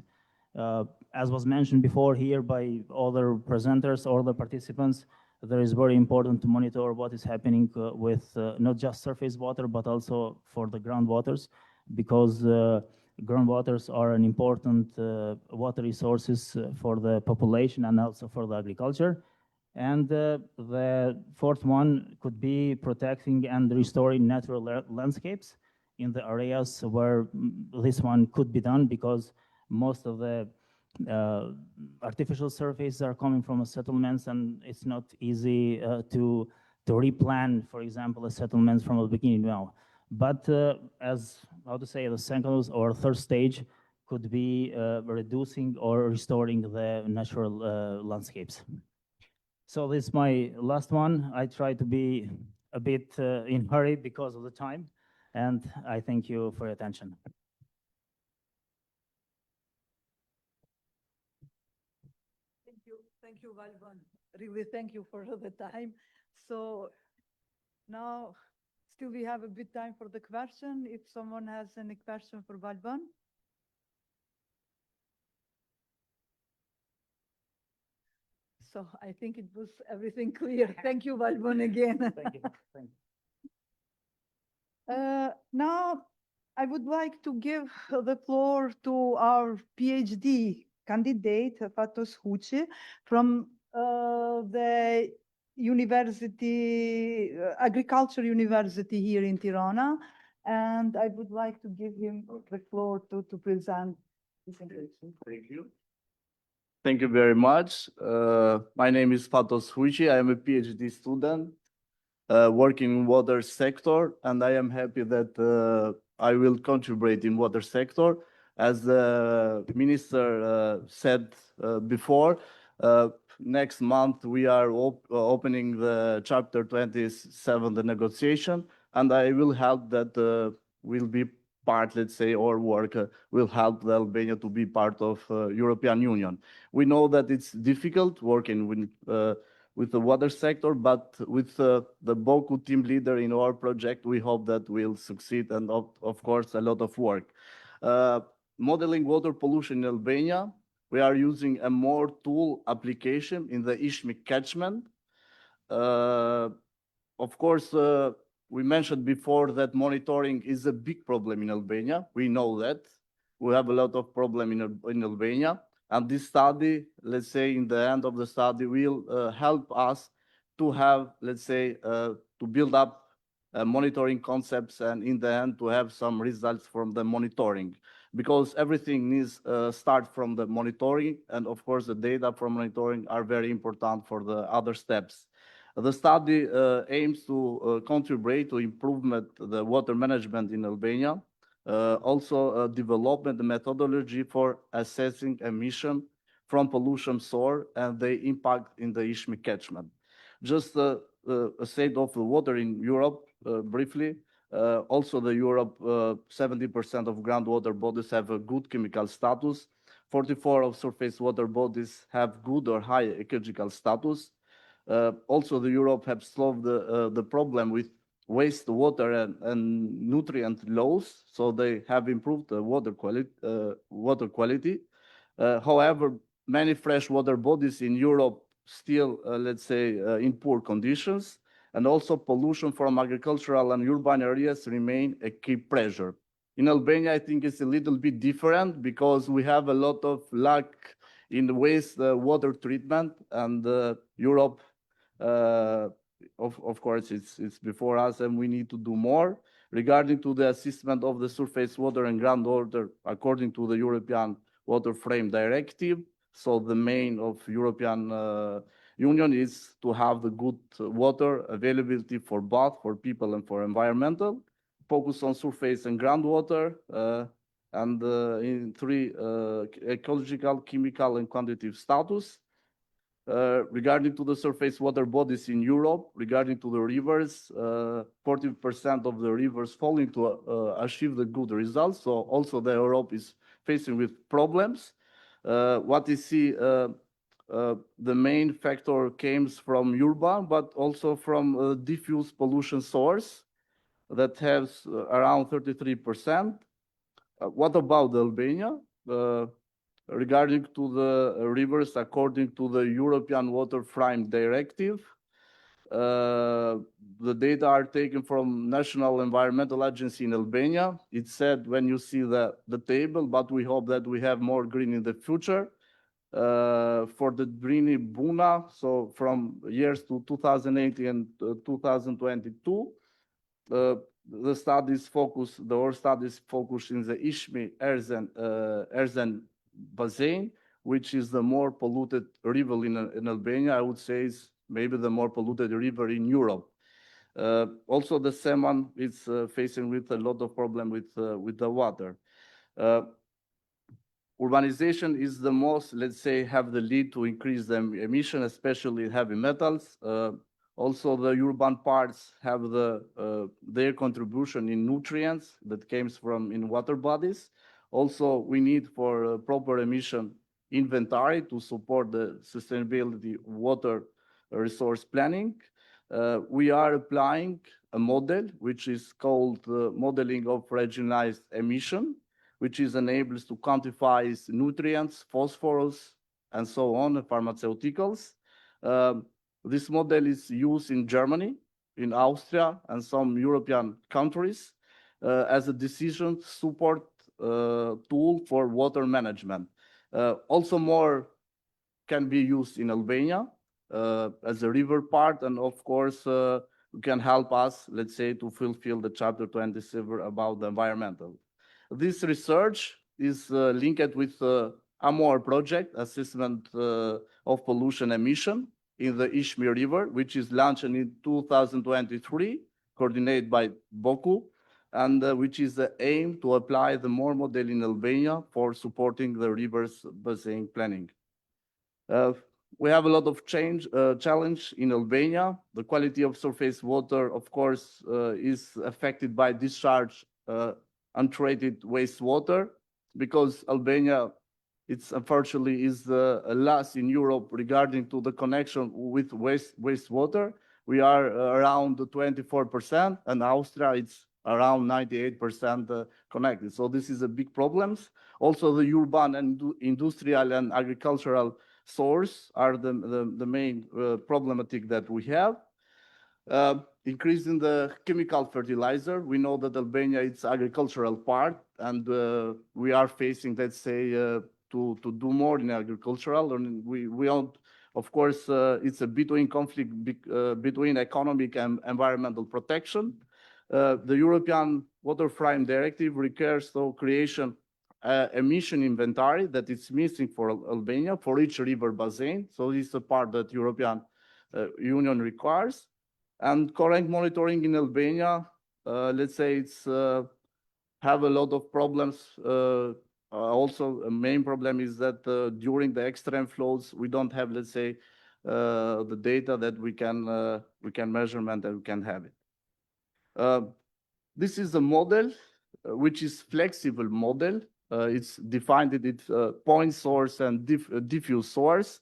[SPEAKER 8] As was mentioned before here by other presenters or the participants, there is very important to monitor what is happening with not just surface water, but also for the groundwaters, because groundwaters are an important water resources for the population and also for the agriculture. And the fourth one could be protecting and restoring natural landscapes in the areas where this one could be done, because most of the artificial surfaces are coming from settlements, and it's not easy to replan, for example, a settlement from the beginning now. But as, how to say, the second or third stage could be reducing or restoring the natural landscapes. So this is my last one. I try to be a bit in hurry because of the time, and I thank you for your attention.
[SPEAKER 1] Thank you, Valvan. Really, thank you for the time. So now, still we have a bit time for the question. If someone has any question for Valvan. So I think it was everything clear. Thank you, Valvan, again.
[SPEAKER 8] Thank you. Thank you.
[SPEAKER 1] Now, I would like to give the floor to our PhD candidate, Fatos Huçi, from the University, Agriculture University here in Tirana. And I would like to give him the floor to present his presentation.
[SPEAKER 9] Thank you. Thank you very much. My name is Fatos Huçi. I am a PhD student working in water sector, and I am happy that I will contribute in water sector. As the minister said before, next month we are opening the chapter 27, the negotiation, and I will help that will be part, let's say, or work will help Albania to be part of European Union. We know that it's difficult working with the water sector, but with the Boku team leader in our project, we hope that we'll succeed, and of course, a lot of work. Modeling water pollution in Albania, we are using a more tool application in the Ishmi catchment. Of course, we mentioned before that monitoring is a big problem in Albania. We know that. We have a lot of problem in Albania. And this study, let's say, in the end of the study, will help us to have, let's say, to build up monitoring concepts, and in the end, to have some results from the monitoring. Because everything needs start from the monitoring, and of course, the data from monitoring are very important for the other steps. The study aims to contribute to improvement the water management in Albania, also development the methodology for assessing emission from pollution source and the impact in the Ishmi catchment. Just a state of the water in Europe, briefly. Also, the Europe, 70% of groundwater bodies have a good chemical status. 44% of surface water bodies have good or high ecological status. Also, the Europe has solved the problem with wastewater and nutrient loss, so they have improved the water quality. However, many freshwater bodies in Europe still, let's say, in poor conditions, and also pollution from agricultural and urban areas remain a key pressure. In Albania, I think it's a little bit different because we have a lot of lack in the waste water treatment, and Europe, of course, it's before us, and we need to do more regarding to the assessment of the surface water and groundwater according to the European Water Frame Directive. So the main of European Union is to have the good water availability for both for people and for environmental. Focus on surface and groundwater, and in three ecological, chemical, and quantitative status. Regarding to the surface water bodies in Europe, regarding to the rivers, 40% of the rivers falling to achieve the good results. So also the Europe is facing with problems. What you see, the main factor comes from urban, but also from diffuse pollution source that has around 33%. What about Albania? Regarding to the rivers, according to the European Water Frame Directive, the data are taken from National Environmental Agency in Albania. It said when you see the table, but we hope that we have more green in the future. For the Drini Buna, so from years to 2018 and 2022, our studies focus in the Ishmi, Erzen basin, which is the more polluted river in Albania. I would say is maybe the more polluted river in Europe. Also, the salmon is facing with a lot of problem with the water. Urbanization is the most, let's say, have the lead to increase the emission, especially heavy metals. Also, the urban parts have their contribution in nutrients that comes from in water bodies. Also, we need for proper emission inventory to support the sustainability water resource planning. We are applying a model which is called modeling of regionalized emission, which is enables to quantify nutrients, phosphorus, and so on, pharmaceuticals. This model is used in Germany, in Austria, and some European countries as a decision support tool for water management. Also more can be used in Albania as a river part, and of course, can help us, let's say, to fulfill the Chapter 27 about the environmental. This research is linked with AMOR project, assessment of pollution emission in the Ishmi River, which is launched in 2023, coordinated by BOKU, and which is the aim to apply the MORE model in Albania for supporting the river's basin planning. We have a lot of challenge in Albania. The quality of surface water, of course, is affected by discharge untreated wastewater, because Albania, it's unfortunately is the last in Europe regarding to the connection with wastewater. We are around 24%, and Austria it's around 98% connected. So this is a big problem. Also, the urban and industrial and agricultural source are the main problematic that we have. Increasing the chemical fertilizer. We know that Albania is agricultural part, and we are facing, let's say, to do more in agricultural. And we don't, of course, it's a between conflict between economic and environmental protection. The European Water Frame Directive requires the creation emission inventory that is missing for Albania for each river basin. So this is a part that European Union requires. And current monitoring in Albania, let's say it's have a lot of problems. Also, a main problem is that during the extreme flows, we don't have, let's say, the data that we can measurement and we can have it. This is a model which is flexible model. It's defined its point source and diffuse source.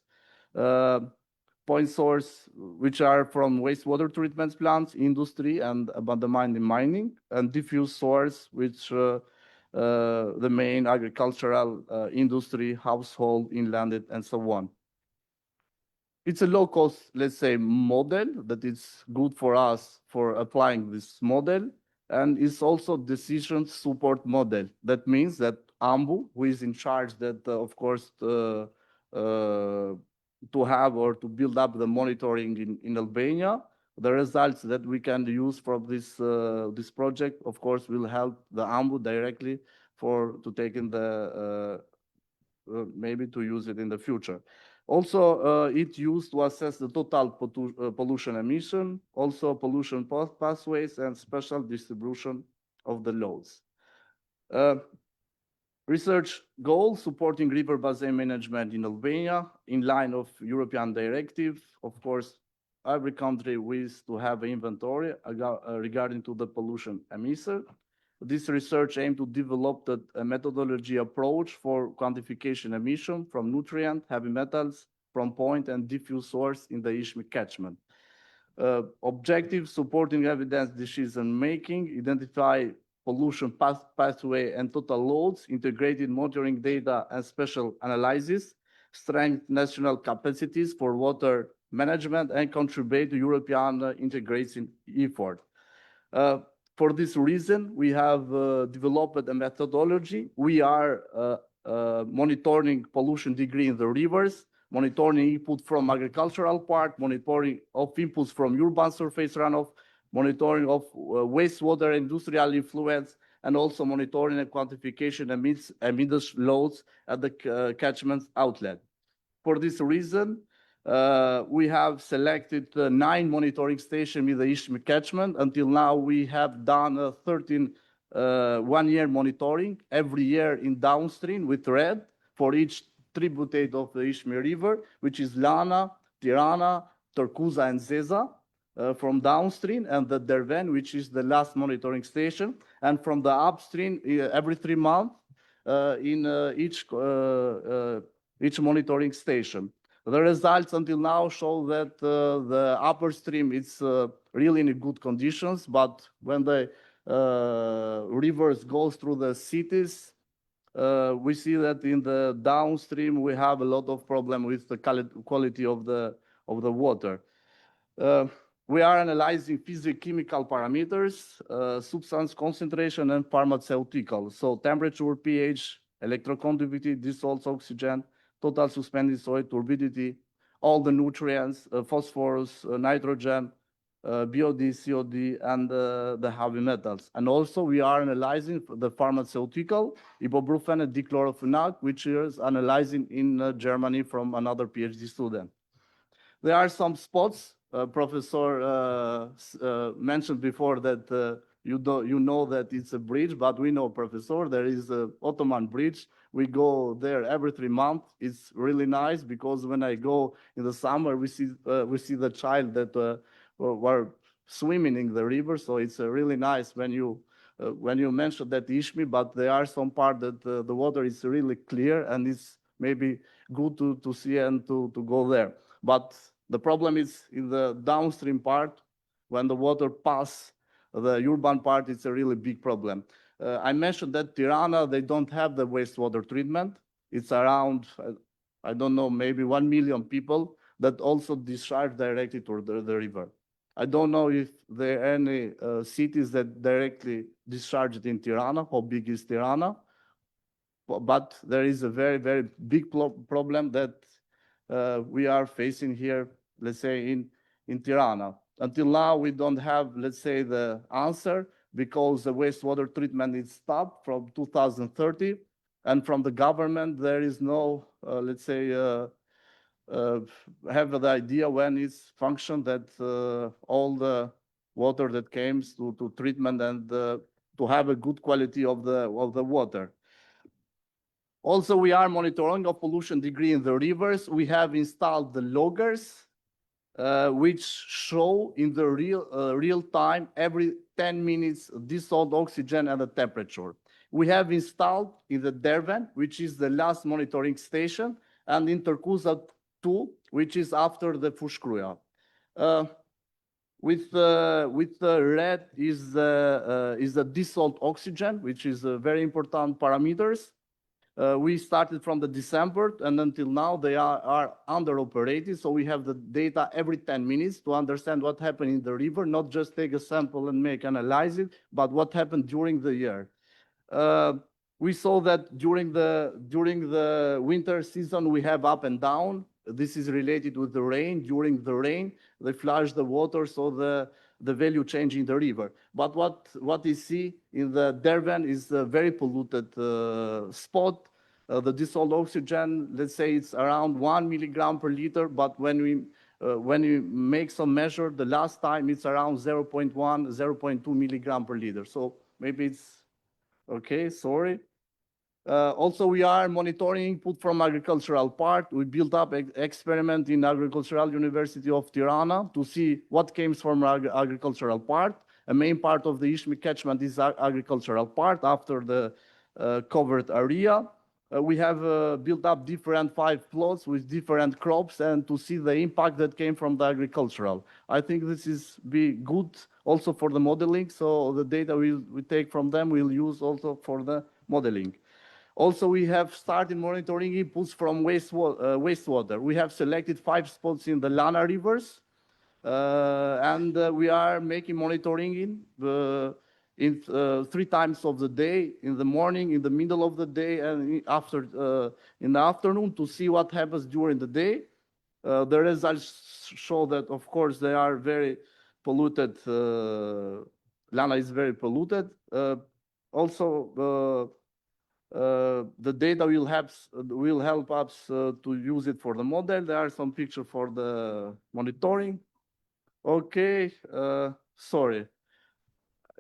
[SPEAKER 9] Point source, which are from wastewater treatment plants, industry, and abandoned mining, and diffuse source, which the main agricultural industry, household, inland, and so on. It's a low-cost, let's say, model that is good for us for applying this model, and it's also decision support model. That means that AMBU, who is in charge that, of course, to have or to build up the monitoring in Albania, the results that we can use from this project, of course, will help the AMBU directly to take in the maybe to use it in the future. Also, it's used to assess the total pollution emission, also pollution pathways and special distribution of the loads. Research goals supporting river basin management in Albania in line of European directive. Of course, every country wishes to have an inventory regarding to the pollution emission. This research aims to develop a methodology approach for quantification emission from nutrient, heavy metals, from point and diffuse source in the Ishmi catchment. Objective supporting evidence decision making, identify pollution pathway and total loads, integrated monitoring data and special analysis, strengthen national capacities for water management, and contribute to European integration effort. For this reason, we have developed a methodology. We are monitoring pollution degree in the rivers, monitoring input from agricultural part, monitoring of inputs from urban surface runoff, monitoring of wastewater industrial influence, and also monitoring and quantification emissions loads at the catchment outlet. For this reason, we have selected 9 monitoring stations in the Ishmi catchment. Until now, we have done 13 one-year monitoring every year in downstream with red for each tributary of the Ishmi River, which is Lana, Tirana, Turkuza, and Zeza. From downstream, and the Derven, which is the last monitoring station, and from the upstream every 3 months in each monitoring station. The results until now show that the upper stream is really in good conditions, but when the rivers goes through the cities, we see that in the downstream we have a lot of problem with the quality of the water. We are analyzing physicochemical parameters, substance concentration, and pharmaceutical. So temperature, pH, electroconductivity, dissolved oxygen, total suspended solid turbidity, all the nutrients, phosphorus, nitrogen, BOD, COD, and the heavy metals. And also we are analyzing the pharmaceutical, ibuprofen and dichlorobenzene, which is analyzing in Germany from another PhD student. There are some spots. Professor mentioned before that you know that it's a bridge, but we know, Professor, there is a Ottoman bridge. We go there every 3 months. It's really nice because when I go in the summer, we see the child that were swimming in the river. So it's really nice when you mentioned that Ishmi, but there are some part that the water is really clear and it's maybe good to see and to go there. But the problem is in the downstream part, when the water passes the urban part, it's a really big problem. I mentioned that Tirana, they don't have the wastewater treatment. It's around, I don't know, maybe 1 million people that also discharge directly to the river. I don't know if there are any cities that directly discharge it in Tirana. How big is Tirana? But there is a very, very big problem that we are facing here, let's say, in Tirana. Until now, we don't have, let's say, the answer because the wastewater treatment is stopped from 2030. And from the government, there is no, let's say, have the idea when it's functioned that all the water that comes to treatment and to have a good quality of the water. Also, we are monitoring of pollution degree in the rivers. We have installed the loggers, which show in the real time every 10 minutes dissolved oxygen and the temperature. We have installed in the Derven, which is the last monitoring station, and in Turkuza 2, which is after the Fushkruya. With the red is the dissolved oxygen, which is a very important parameters. We started from the December and until now they are under operated. So we have the data every 10 minutes to understand what happened in the river, not just take a sample and analyze it, but what happened during the year. We saw that during the winter season, we have up and down. This is related with the rain. During the rain, they flush the water, so the value change in the river. But what you see in the Derven is a very polluted spot. The dissolved oxygen, let's say it's around 1 milligram per liter, but when we make some measure, the last time it's around 0.1, 0.2 milligram per liter. So maybe it's okay, sorry. Also, we are monitoring input from agricultural part. We built up an experiment in Agricultural University of Tirana to see what comes from agricultural part. A main part of the Ishmi catchment is agricultural part after the covered area. We have built up different 5 plots with different crops and to see the impact that came from the agricultural. I think this is be good also for the modeling. So the data we take from them we'll use also for the modeling. Also, we have started monitoring inputs from wastewater. We have selected 5 spots in the Lana rivers, and we are making monitoring in 3 times of the day, in the morning, in the middle of the day, and in the afternoon to see what happens during the day. The results show that, of course, they are very polluted. Lana is very polluted. Also, the data will help us to use it for the model. There are some pictures for the monitoring. Okay, sorry.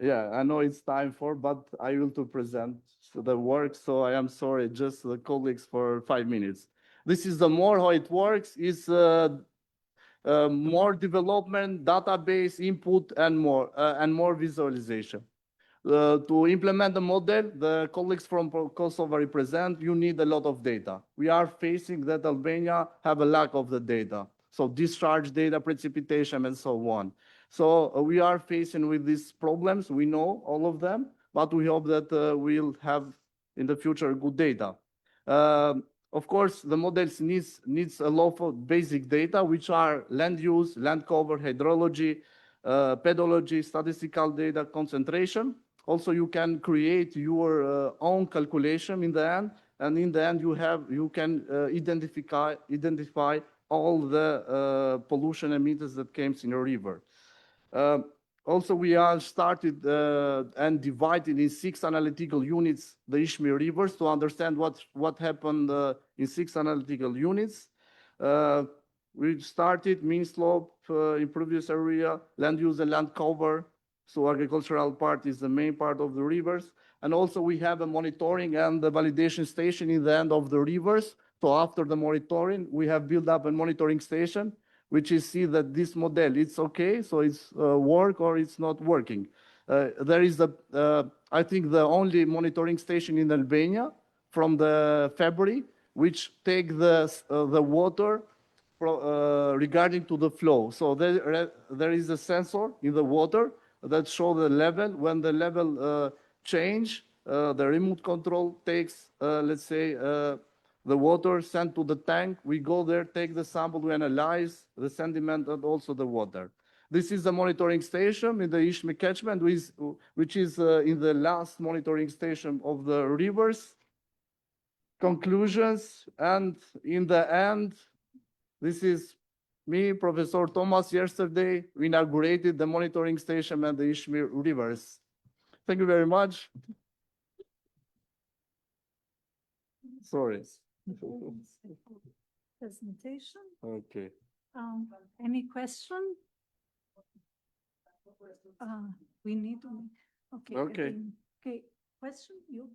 [SPEAKER 9] Yeah, I know it's time but I will to present the work, so I am sorry, just the colleagues for 5 minutes. This is the more how it works, is more development, database input, and more visualization. To implement the model, the colleagues from Kosovo represent, you need a lot of data. We are facing that Albania have a lack of the data. So discharge data, precipitation, and so on. So we are facing with these problems. We know all of them, but we hope that we'll have in the future good data. Of course, the models needs a lot of basic data, which are land use, land cover, hydrology, pedology, statistical data, concentration. Also, you can create your own calculation in the end, and in the end, you can identify all the pollution emitters that came in your river. Also, we are started and divided in 6 analytical units the Ishmi rivers to understand what happened in 6 analytical units. We started mean slope, impervious area, land use and land cover. So agricultural part is the main part of the rivers. And also we have a monitoring and the validation station in the end of the rivers. So after the monitoring, we have built up a monitoring station, which is see that this model, it's okay, so it's work or it's not working. There is I think the only monitoring station in Albania from the February, which take the water regarding to the flow. So there is a sensor in the water that show the level. When the level change, the remote control takes, let's say, the water sent to the tank. We go there, take the sample, we analyze the sediment and also the water. This is the monitoring station in the Ishmi catchment, which is in the last monitoring station of the rivers. Conclusions, and in the end, this is me, Professor Thomas. Yesterday, we inaugurated the monitoring station and the Ishmi rivers. Thank you very much. Sorry.
[SPEAKER 6] Presentation.
[SPEAKER 9] Okay.
[SPEAKER 6] Any question? We need to. Okay.
[SPEAKER 9] Okay.
[SPEAKER 6] Okay. Question, you?